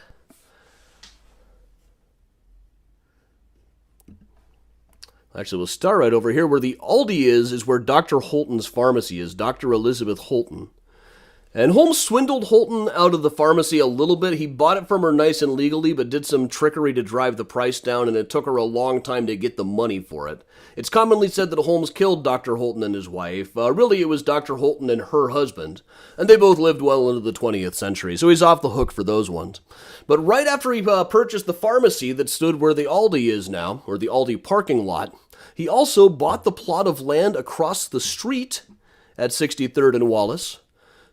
Actually, we'll start right over here. Where the Aldi is where Dr. Holton's pharmacy is, Dr. Elizabeth Holton. And Holmes swindled Holton out of the pharmacy a little bit. He bought it from her nice and legally, but did some trickery to drive the price down, and it took her a long time to get the money for it. It's commonly said that Holmes killed Dr. Holton and his wife. Really, it was Dr. Holton and her husband, and they both lived well into the 20th century, so he's off the hook for those ones. But right after he purchased the pharmacy that stood where the Aldi is now, or the Aldi parking lot, he also bought the plot of land across the street at 63rd and Wallace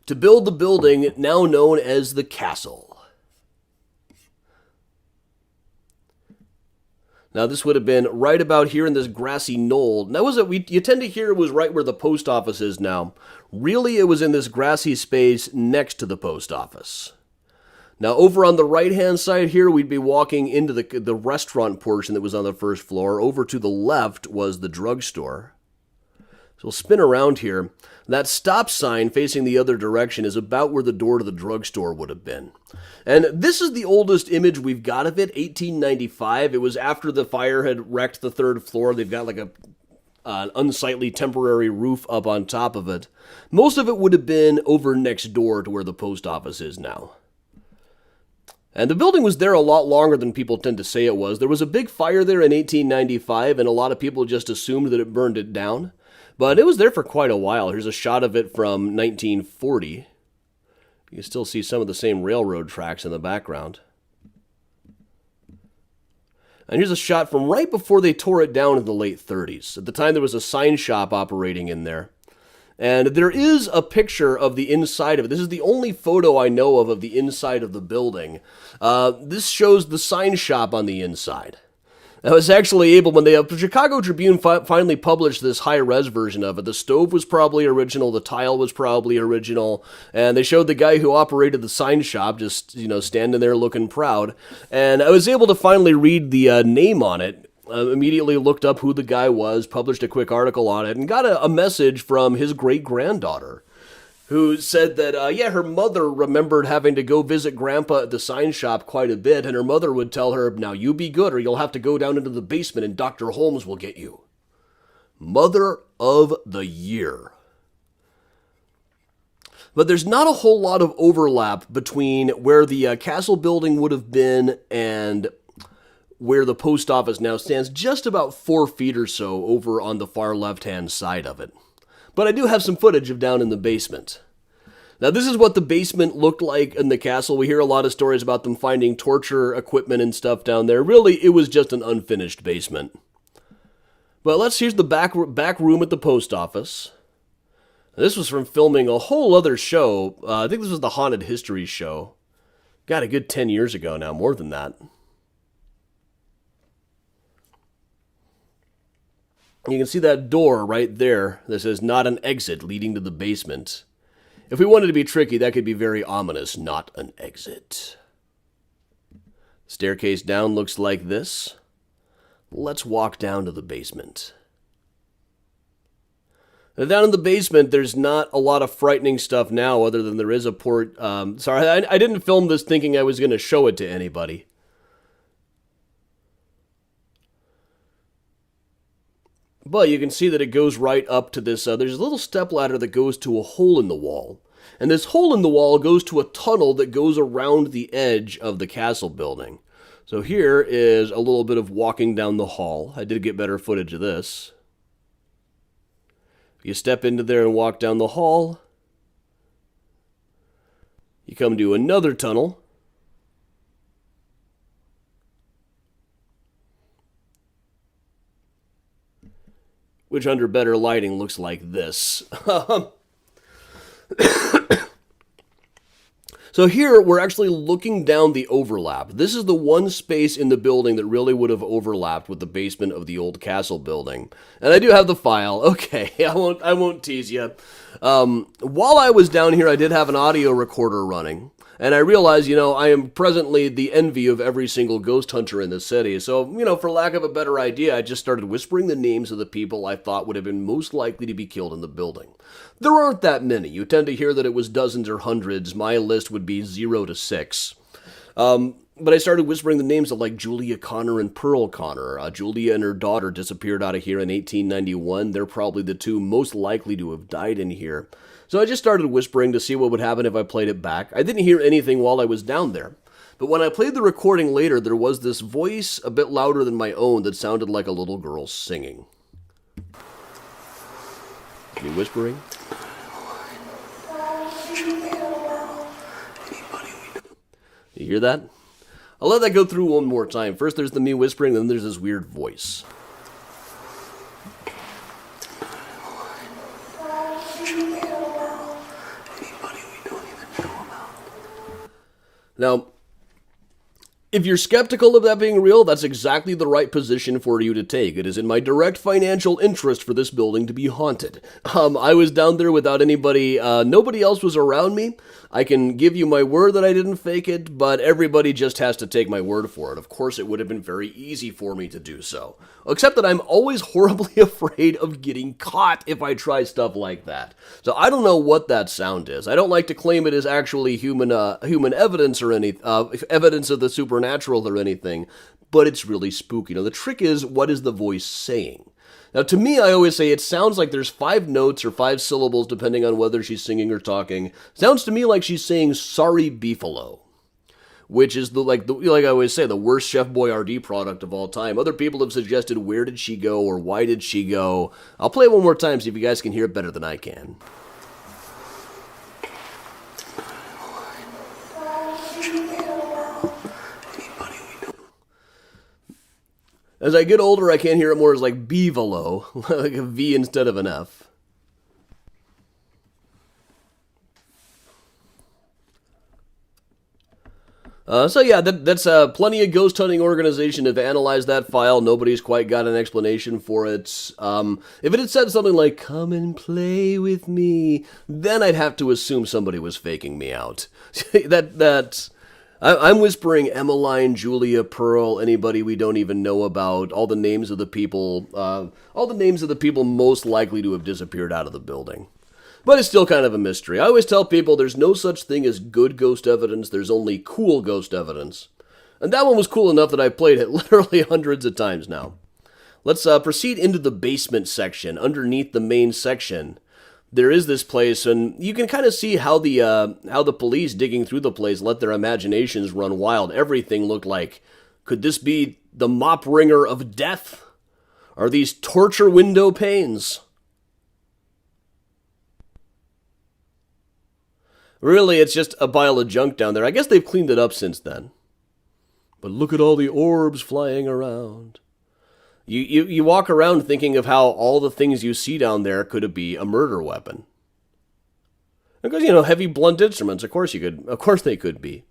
to build the building now known as the Castle. Now, this would have been right about here in this grassy knoll. Now, you tend to hear it was right where the post office is now. Really, it was in this grassy space next to the post office. Now, over on the right-hand side here, we'd be walking into the restaurant portion that was on the first floor. Over to the left was the drugstore. So we'll spin around here. That stop sign facing the other direction is about where the door to the drugstore would have been. And this is the oldest image we've got of it, 1895. It was after the fire had wrecked the third floor. They've got like an unsightly temporary roof up on top of it. Most of it would have been over next door to where the post office is now. And the building was there a lot longer than people tend to say it was. There was a big fire there in 1895, and a lot of people just assumed that it burned it down. But it was there for quite a while. Here's a shot of it from 1940. You can still see some of the same railroad tracks in the background. And here's a shot from right before they tore it down in the late 30s. At the time, there was a sign shop operating in there. And there is a picture of the inside of it. This is the only photo I know of the inside of the building. This shows the sign shop on the inside. I was actually able, when the Chicago Tribune finally published this high-res version of it, the stove was probably original, the tile was probably original, and they showed the guy who operated the sign shop just, standing there looking proud. And I was able to finally read the name on it. Immediately looked up who the guy was, published a quick article on it, and got a message from his great-granddaughter, who said that, her mother remembered having to go visit Grandpa at the sign shop quite a bit, and her mother would tell her, now you be good or you'll have to go down into the basement and Dr. Holmes will get you. Mother of the Year. But there's not a whole lot of overlap between where the Castle building would have been and where the post office now stands, just about 4 feet or so over on the far left-hand side of it. But I do have some footage of down in the basement. Now, this is what the basement looked like in the castle. We hear a lot of stories about them finding torture equipment and stuff down there. Really, it was just an unfinished basement. But here's the back room at the post office. This was from filming a whole other show. I think this was the Haunted History show. God, a good 10 years ago now, more than that. You can see that door right there that says not an exit leading to the basement. If we wanted to be tricky, that could be very ominous, not an exit. Staircase down looks like this. Let's walk down to the basement. Now, down in the basement, there's not a lot of frightening stuff now, other than there is a port. Sorry, I didn't film this thinking I was going to show it to anybody. But you can see that it goes right up to this. There's a little stepladder that goes to a hole in the wall. And this hole in the wall goes to a tunnel that goes around the edge of the castle building. So here is a little bit of walking down the hall. I did get better footage of this. You step into there and walk down the hall. You come to another tunnel. Which under better lighting looks like this. So here, we're actually looking down the overlap. This is the one space in the building that really would have overlapped with the basement of the old castle building. And I do have the file. Okay, I won't tease you. While I was down here, I did have an audio recorder running. And I realized, I am presently the envy of every single ghost hunter in the city. So, for lack of a better idea, I just started whispering the names of the people I thought would have been most likely to be killed in the building. There aren't that many. You tend to hear that it was dozens or hundreds. My list would be 0 to 6. But I started whispering the names of like Julia Connor and Pearl Connor. Julia and her daughter disappeared out of here in 1891. They're probably the two most likely to have died in here. So I just started whispering to see what would happen if I played it back. I didn't hear anything while I was down there. But when I played the recording later, there was this voice a bit louder than my own that sounded like a little girl singing. Me whispering? You hear that? I'll let that go through one more time. First there's the me whispering, then there's this weird voice. Now, if you're skeptical of that being real, that's exactly the right position for you to take. It is in my direct financial interest for this building to be haunted. I was down there without anybody, nobody else was around me. I can give you my word that I didn't fake it, but everybody just has to take my word for it. Of course, it would have been very easy for me to do so. Except that I'm always horribly afraid of getting caught if I try stuff like that. So I don't know what that sound is. I don't like to claim it is actually human evidence or any evidence of the supernatural or anything, but it's really spooky. Now the trick is, what is the voice saying? Now, to me, I always say it sounds like there's 5 notes or 5 syllables, depending on whether she's singing or talking. Sounds to me like she's saying, "Sorry, beefalo," which is like I always say, the worst Chef Boyardee product of all time. Other people have suggested, where did she go or why did she go? I'll play it one more time, see if you guys can hear it better than I can. As I get older, I can't hear it more as like beefalo, like a V instead of an F. So yeah, that's plenty of ghost hunting organization have analyzed that file. Nobody's quite got an explanation for it. If it had said something like, "Come and play with me," then I'd have to assume somebody was faking me out. I'm whispering Emmeline, Julia, Pearl, anybody we don't even know about, all the names of the people most likely to have disappeared out of the building. But it's still kind of a mystery. I always tell people there's no such thing as good ghost evidence, there's only cool ghost evidence. And that one was cool enough that I played it literally hundreds of times now. Let's proceed into the basement section, underneath the main section. There is this place, and you can kind of see how the police digging through the place let their imaginations run wild. Everything looked like, could this be the mop wringer of death? Are these torture window panes? Really, it's just a pile of junk down there. I guess they've cleaned it up since then. But look at all the orbs flying around. You walk around thinking of how all the things you see down there could be a murder weapon. Because, heavy blunt instruments, of course they could be.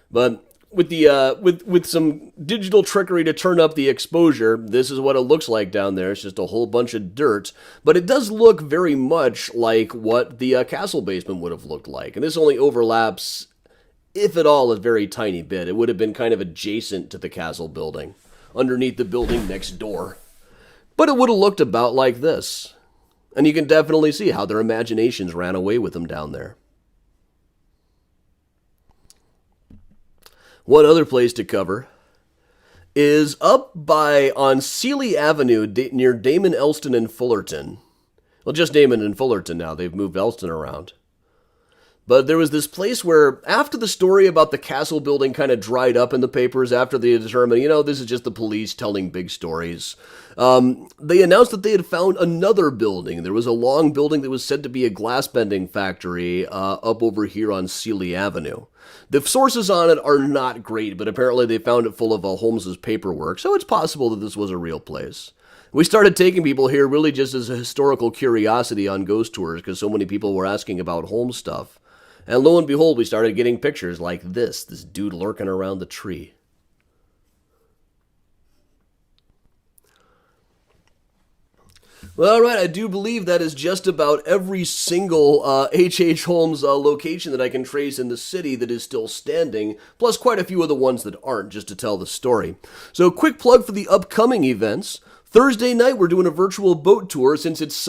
But with the with some digital trickery to turn up the exposure, this is what it looks like down there. It's just a whole bunch of dirt, but it does look very much like what the castle basement would have looked like. And this only overlaps, if at all, a very tiny bit. It would have been kind of adjacent to the castle building, underneath the building next door. But it would have looked about like this. And you can definitely see how their imaginations ran away with them down there. One other place to cover is up on Sealy Avenue near Damon, Elston, and Fullerton. Well, just Damon and Fullerton now. They've moved Elston around. But there was this place where, after the story about the castle building kind of dried up in the papers, after they determined, this is just the police telling big stories, they announced that they had found another building. There was a long building that was said to be a glass-bending factory up over here on Sealy Avenue. The sources on it are not great, but apparently they found it full of Holmes's paperwork, so it's possible that this was a real place. We started taking people here really just as a historical curiosity on ghost tours because so many people were asking about Holmes stuff. And lo and behold, we started getting pictures like this dude lurking around the tree. Well, all right, I do believe that is just about every single HH Holmes location that I can trace in the city that is still standing, plus quite a few of the ones that aren't, just to tell the story. So, quick plug for the upcoming events. Thursday night, we're doing a virtual boat tour since it's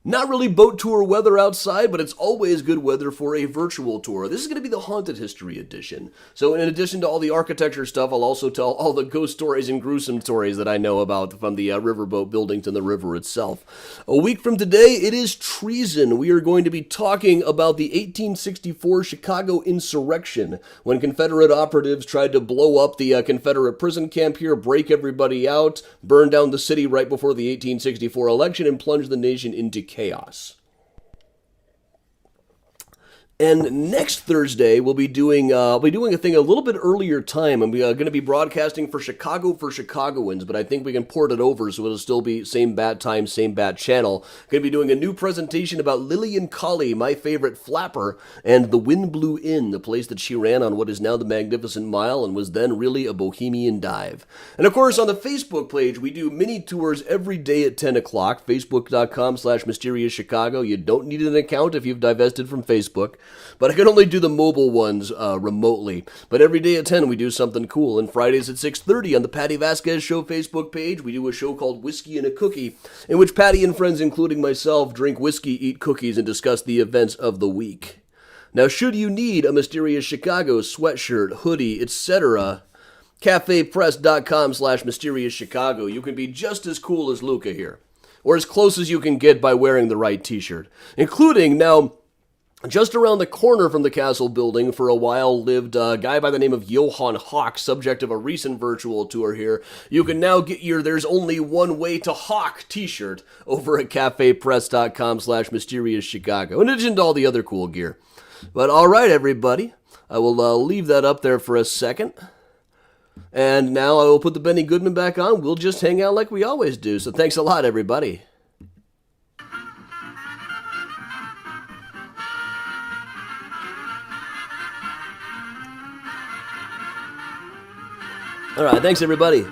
not really boat tour weather outside, but it's always good weather for a virtual tour. This is going to be the Haunted History edition. So in addition to all the architecture stuff, I'll also tell all the ghost stories and gruesome stories that I know about from the riverboat buildings and the river itself. A week from today, it is treason. We are going to be talking about the 1864 Chicago insurrection, when Confederate operatives tried to blow up the Confederate prison camp here, break everybody out, burn down the city right before the 1864 election, and plunge the nation into chaos. And next Thursday, we'll be doing a thing a little bit earlier time. I'm going to be broadcasting for Chicagoans, but I think we can port it over so it'll still be same bat time, same bat channel. Going to be doing a new presentation about Lillian Colley, my favorite flapper, and the Wind Blew In, the place that she ran on what is now the Magnificent Mile and was then really a bohemian dive. And of course, on the Facebook page, we do mini tours every day at 10 o'clock, facebook.com/MysteriousChicago. You don't need an account if you've divested from Facebook. But I can only do the mobile ones remotely. But every day at 10 we do something cool. And Fridays at 6:30 on the Patty Vasquez Show Facebook page, we do a show called Whiskey and a Cookie, in which Patty and friends, including myself, drink whiskey, eat cookies, and discuss the events of the week. Now, should you need a Mysterious Chicago sweatshirt, hoodie, etc., cafepress.com/MysteriousChicago, you can be just as cool as Luca here. Or as close as you can get by wearing the right t-shirt. Including, now, just around the corner from the castle building for a while lived a guy by the name of Johann Hawk, subject of a recent virtual tour here. You can now get your There's Only One Way to Hawk t-shirt over at cafepress.com/MysteriousChicago, in addition to all the other cool gear. But all right, everybody, I will leave that up there for a second. And now I will put the Benny Goodman back on. We'll just hang out like we always do. So thanks a lot, everybody. All right, thanks, everybody.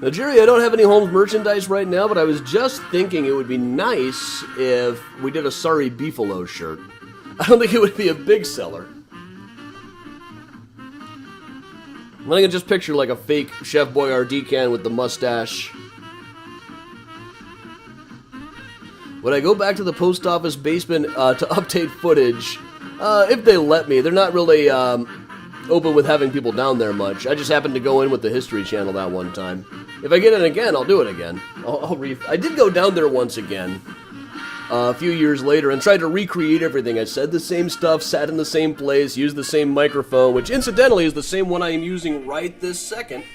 Now, Jerry, I don't have any Holmes merchandise right now, but I was just thinking it would be nice if we did a Sorry Beefalo shirt. I don't think it would be a big seller. I can just picture like a fake Chef Boyardee can with the mustache. When I go back to the post office basement to update footage, if they let me, they're not really open with having people down there much. I just happened to go in with the History Channel that one time. If I get in again, I'll do it again. I did go down there once again, a few years later, and tried to recreate everything. I said the same stuff, sat in the same place, used the same microphone, which incidentally is the same one I am using right this second.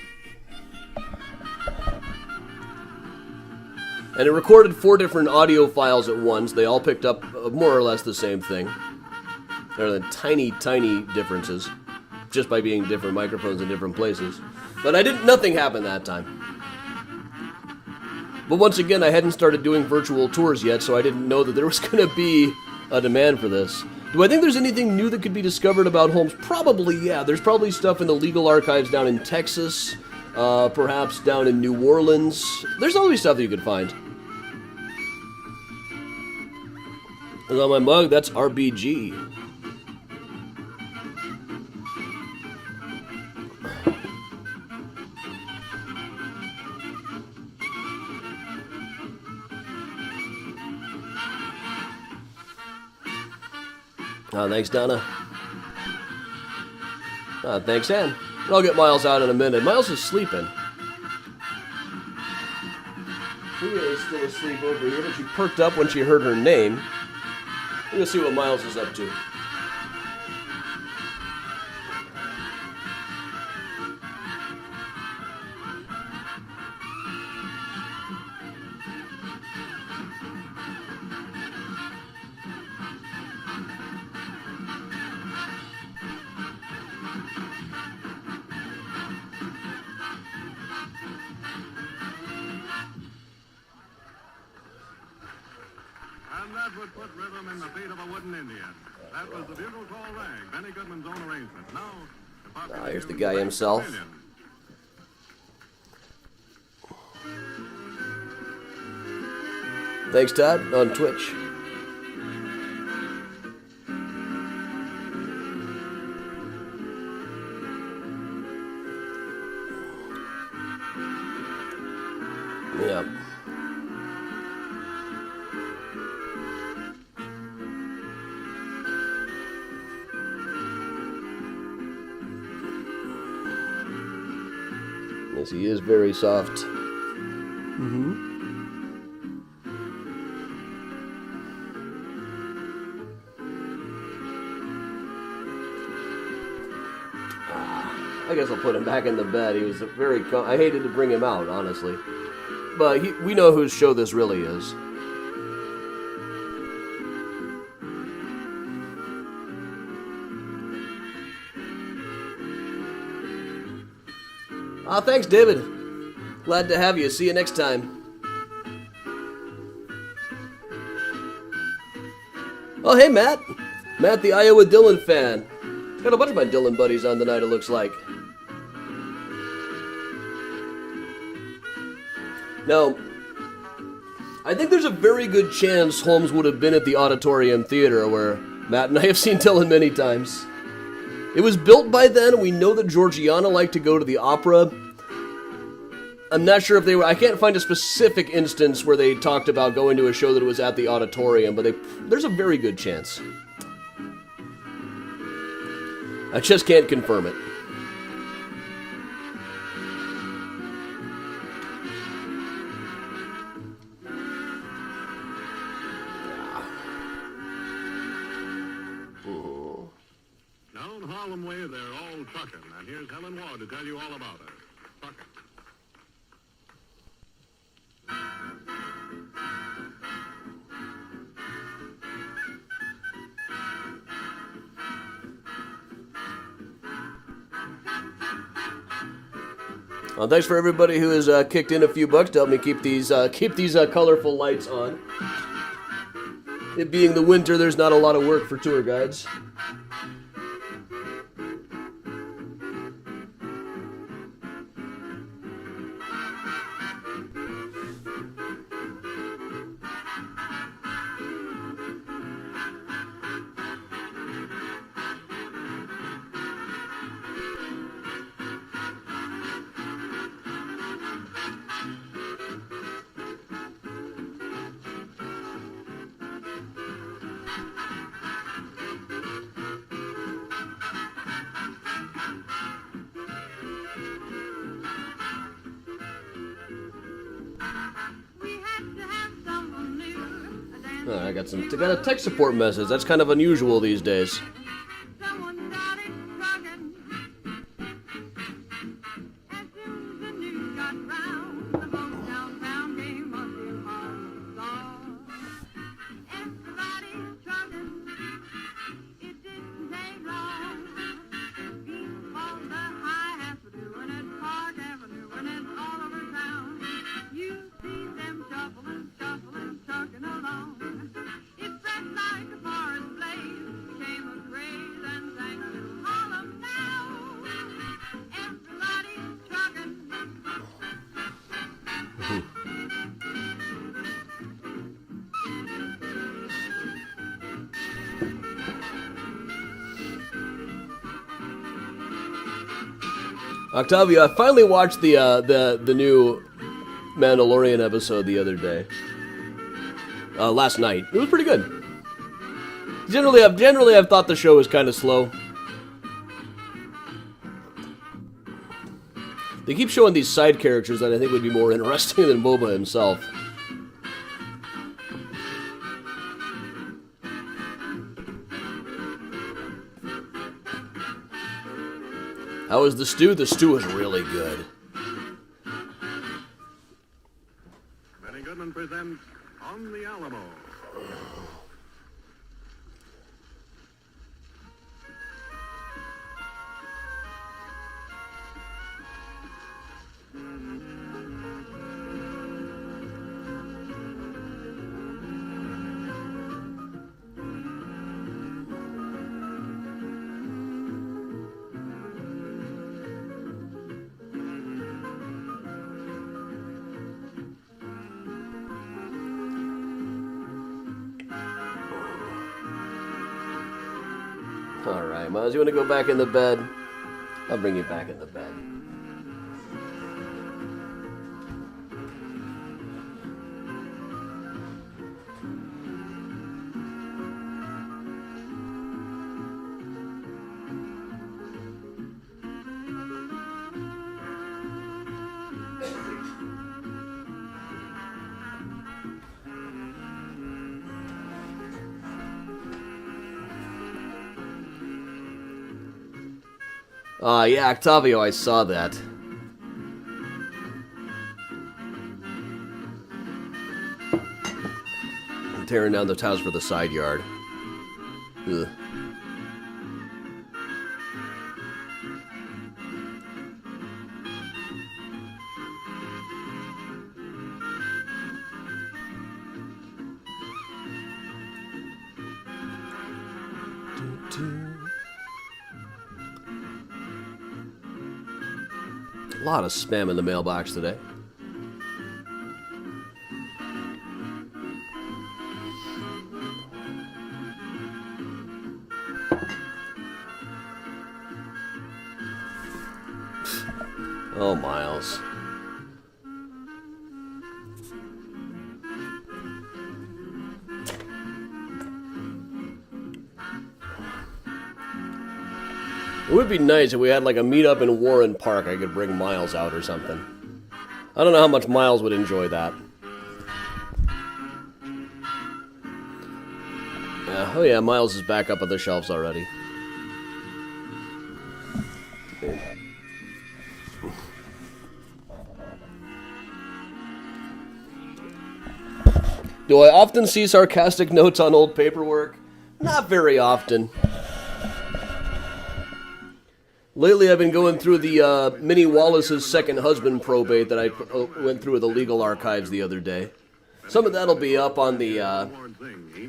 And it recorded 4 different audio files at once. They all picked up more or less the same thing. There are tiny, tiny differences, just by being different microphones in different places. But nothing happened that time. But once again, I hadn't started doing virtual tours yet, so I didn't know that there was going to be a demand for this. Do I think there's anything new that could be discovered about Holmes? Probably, yeah. There's probably stuff in the legal archives down in Texas, perhaps down in New Orleans. There's always stuff that you could find. And on my mug, that's RBG. Thanks, Donna. Thanks, Ann. I'll get Miles out in a minute. Miles is sleeping. Leah is still asleep over here, but she perked up when she heard her name. We're going to see what Miles is up to. And that would put rhythm in the feet of a wooden Indian. That was the bugle call rag, Benny Goodman's own arrangement. Now, the popular Here's the tune, guy Rag himself. Pavilion. Thanks, Todd, on Twitch. Yeah. Yes, he is very soft. Mm-hmm. I guess I'll put him back in the bed. He was very... I hated to bring him out, honestly. But we know whose show this really is. Thanks, David. Glad to have you. See you next time. Oh, hey, Matt. Matt, the Iowa Dylan fan. Got a bunch of my Dylan buddies on tonight, it looks like. Now, I think there's a very good chance Holmes would have been at the Auditorium Theater, where Matt and I have seen Dylan many times. It was built by then. We know that Georgiana liked to go to the opera. I'm not sure if they were... I can't find a specific instance where they talked about going to a show that was at the Auditorium, but there's a very good chance. I just can't confirm it. Down Harlem Way, they're all trucking. And here's Helen Ward to tell you all about her. Trucking. Well, thanks for everybody who has kicked in a few bucks to help me keep these colorful lights on. It being the winter, there's not a lot of work for tour guides. Oh, I got a tech support message. That's kind of unusual these days. Octavio, I finally watched the new Mandalorian episode the other day. Last night. It was pretty good. Generally, I've thought the show was kind of slow. They keep showing these side characters that I think would be more interesting than Boba himself. How was the stew? The stew was really good. Benny Goodman presents On the Alamo. Alright, Miles, you want to go back in the bed? I'll bring you back in the bed. Yeah, Octavio, I saw that. I'm tearing down the tiles for the side yard. Ugh. A lot of spam in the mailbox today. Oh, Miles. It would be nice if we had like a meetup in Warren Park. I could bring Miles out or something. I don't know how much Miles would enjoy that. Yeah, oh yeah, Miles is back up on the shelves already. Do I often see sarcastic notes on old paperwork? Not very often. Lately, I've been going through the Minnie Wallace's second husband probate that I went through with the legal archives the other day. Some of that'll be up on the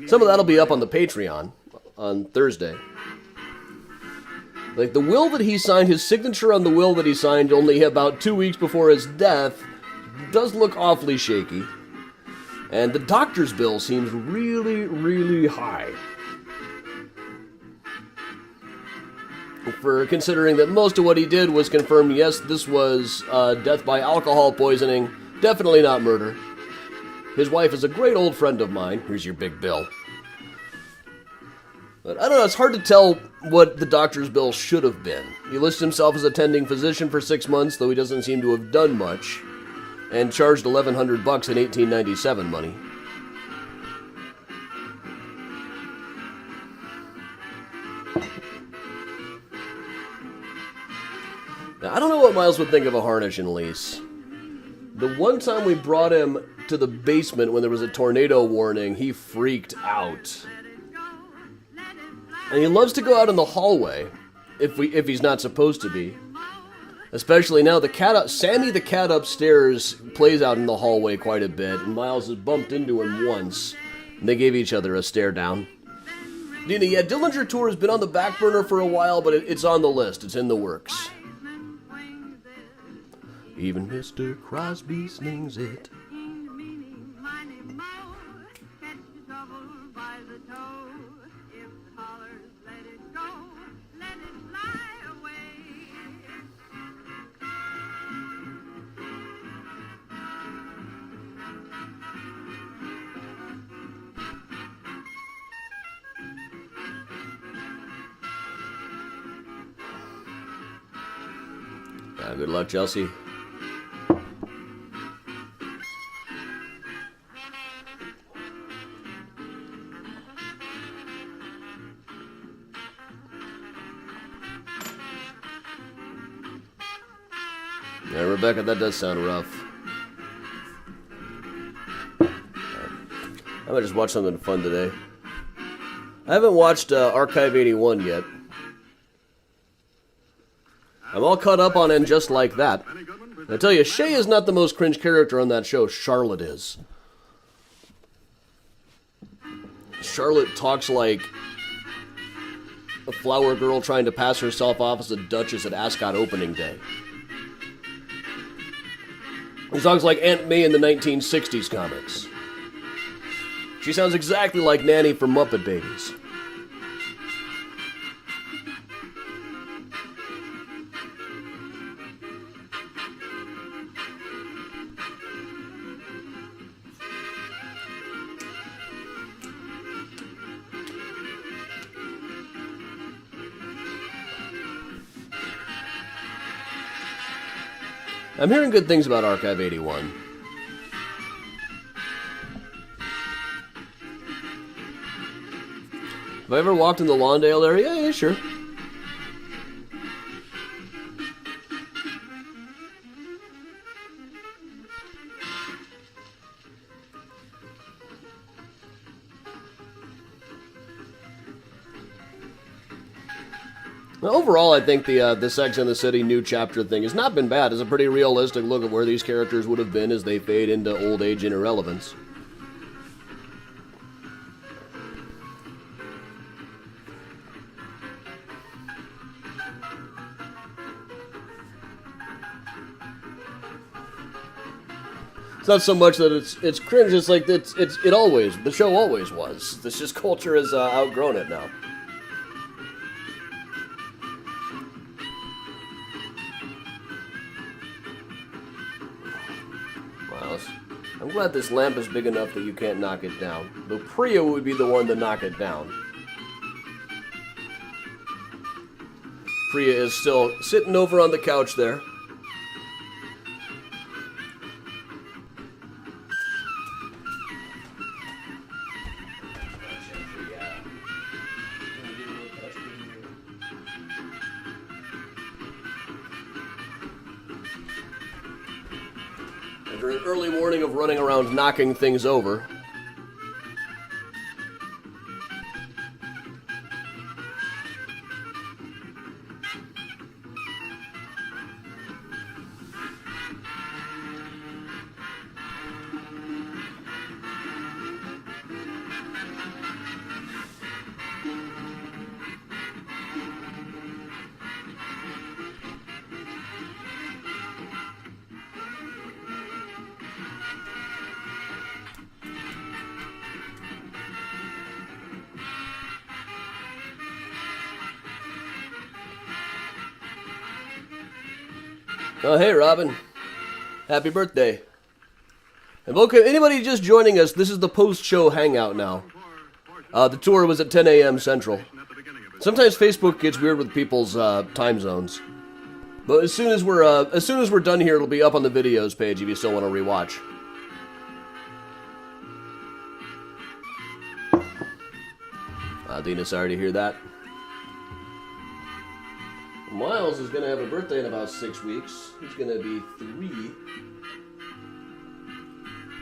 Patreon on Thursday. Like the will that he signed, his signature on the will that he signed only about 2 weeks before his death does look awfully shaky. And the doctor's bill seems really, really high. For considering that most of what he did was confirm, yes, this was death by alcohol poisoning, definitely not murder. His wife is a great old friend of mine. Here's your big bill. But I don't know, it's hard to tell what the doctor's bill should have been. He lists himself as attending physician for 6 months, though he doesn't seem to have done much, and charged $1,100 in 1897 money. Now, I don't know what Miles would think of a Harnish and lease. The one time we brought him to the basement when there was a tornado warning, he freaked out. And he loves to go out in the hallway, if he's not supposed to be. Especially now, Sammy the cat upstairs plays out in the hallway quite a bit, and Miles has bumped into him once, and they gave each other a stare down. Dina, yeah, Dillinger Tour has been on the back burner for a while, but it's on the list. It's in the works. Even Mr. Crosby slings it. Good luck, Chelsea. Yeah, Rebecca, that does sound rough. I might just watch something fun today. I haven't watched Archive 81 yet. I'm all caught up on And Just Like That. And I tell you, Shay is not the most cringe character on that show. Charlotte is. Charlotte talks like a flower girl trying to pass herself off as a duchess at Ascot opening day. She talks like Aunt May in the 1960s comics. She sounds exactly like Nannie from Muppet Babies. I'm hearing good things about Archive 81. Have I ever walked in the Lawndale area? Yeah, sure. Now, overall, I think the Sex and the City new chapter thing has not been bad. It's a pretty realistic look at where these characters would have been as they fade into old age and irrelevance. It's not so much that it's cringe. It's like the show always was. This just culture has outgrown it now. I'm glad this lamp is big enough that you can't knock it down. Though Priya would be the one to knock it down. Priya is still sitting over on the couch there. After an early morning of running around knocking things over. Oh, hey, Robin. Happy birthday. And okay, anybody just joining us, this is the post-show hangout now. The tour was at 10 a.m. Central. Sometimes Facebook gets weird with people's time zones. But as soon as we're done here, it'll be up on the videos page if you still want to rewatch. Dina, sorry to hear that. Miles is going to have a birthday in about 6 weeks. He's going to be 3.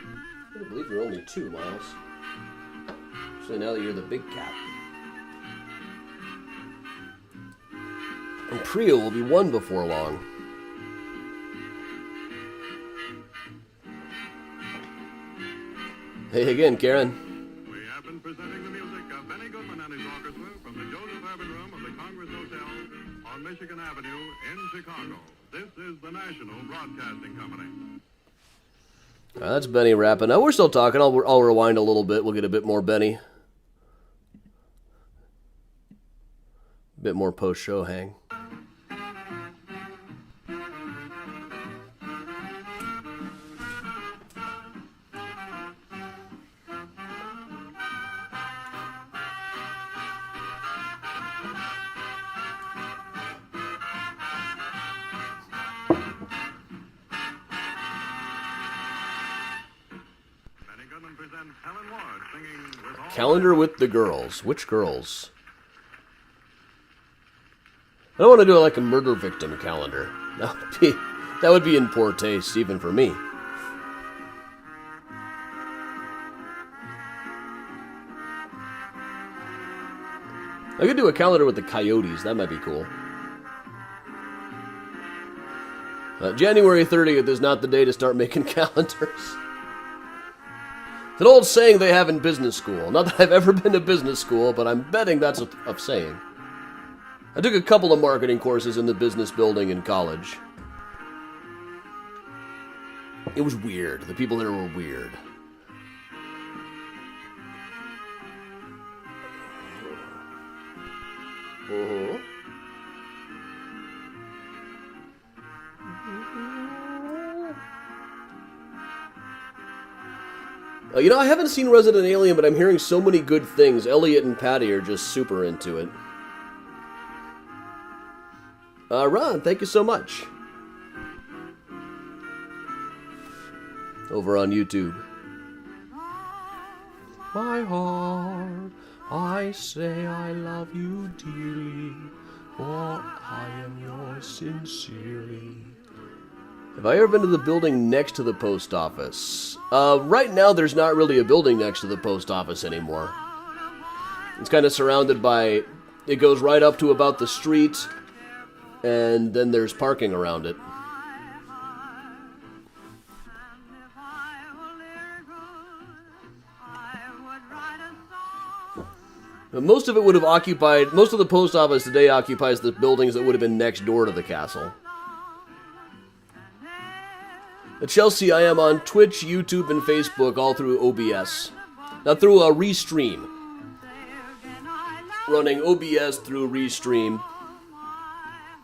I can't believe you're only 2, Miles. Especially now that you're the big cat. And Priya will be 1 before long. Hey again, Karen. We have been presenting the music of Benny Goodman and his orchestra from the Joseph Urban Room of the Congress Hotel on Michigan Avenue in Chicago. This is the National Broadcasting Company. That's Benny rapping. Now we're still talking. I'll rewind a little bit. We'll get a bit more Benny. A bit more post-show hang. Calendar with the girls. Which girls? I don't want to do like a murder victim calendar. That would be in poor taste, even for me. I could do a calendar with the coyotes. That might be cool. January 30th is not the day to start making calendars. It's an old saying they have in business school. Not that I've ever been to business school, but I'm betting that's a saying. I took a couple of marketing courses in the business building in college. It was weird. The people there were weird. Uh-huh. I haven't seen Resident Alien, but I'm hearing so many good things. Elliot and Patty are just super into it. Ron, thank you so much. Over on YouTube. My heart, I say I love you dearly, for I am yours sincerely. Have I ever been to the building next to the post office? Right now, there's not really a building next to the post office anymore. It's kind of surrounded by... It goes right up to about the street, and then there's parking around it. But most of it would have occupied... Most of the post office today occupies the buildings that would have been next door to the castle. At Chelsea, I am on Twitch, YouTube, and Facebook, all through OBS. Now, through a Restream. Running OBS through Restream.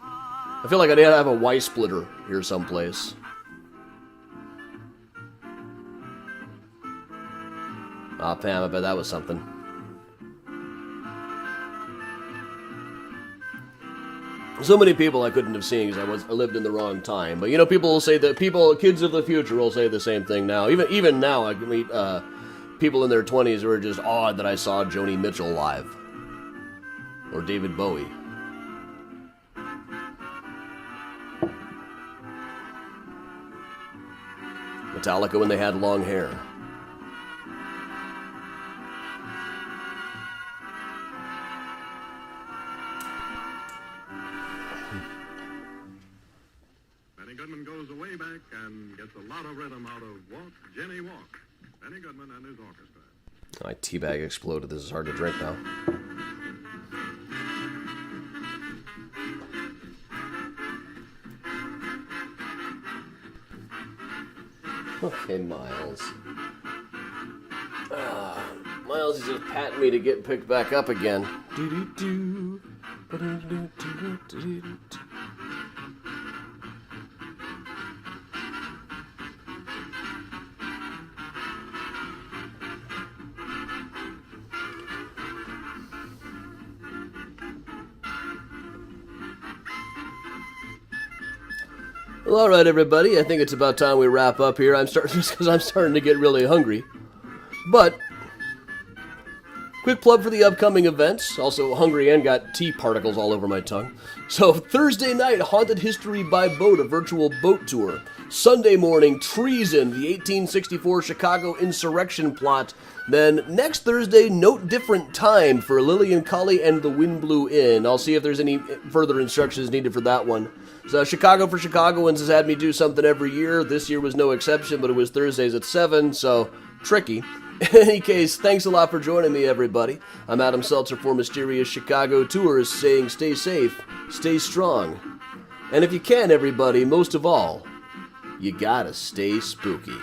I feel like I need to have a Y-splitter here someplace. Aw, Pam, I bet that was something. So many people I couldn't have seen because I lived in the wrong time. But, people will say that kids of the future will say the same thing now. Even now, I can meet people in their 20s who are just awed that I saw Joni Mitchell live. Or David Bowie. Metallica when they had long hair. Goodman goes way back and gets a lot of rhythm out of Walk, Jenny Walk. Benny Goodman and his orchestra. My teabag exploded. This is hard to drink now. Okay, Miles. Miles is just patting me to get picked back up again. Well, all right, everybody. I think it's about time we wrap up here. Just because I'm starting to get really hungry. But quick plug for the upcoming events. Also hungry and got tea particles all over my tongue. So Thursday night, Haunted History by Boat, a virtual boat tour. Sunday morning, Treason, the 1864 Chicago insurrection plot. Then next Thursday, Note Different Time for Lillian Colley and the Wind Blew In. I'll see if there's any further instructions needed for that one. So Chicago for Chicagoans has had me do something every year. This year was no exception, but it was Thursdays at 7, so tricky. In any case, thanks a lot for joining me, everybody. I'm Adam Seltzer for Mysterious Chicago Tours, saying stay safe, stay strong. And if you can, everybody, most of all, you gotta stay spooky.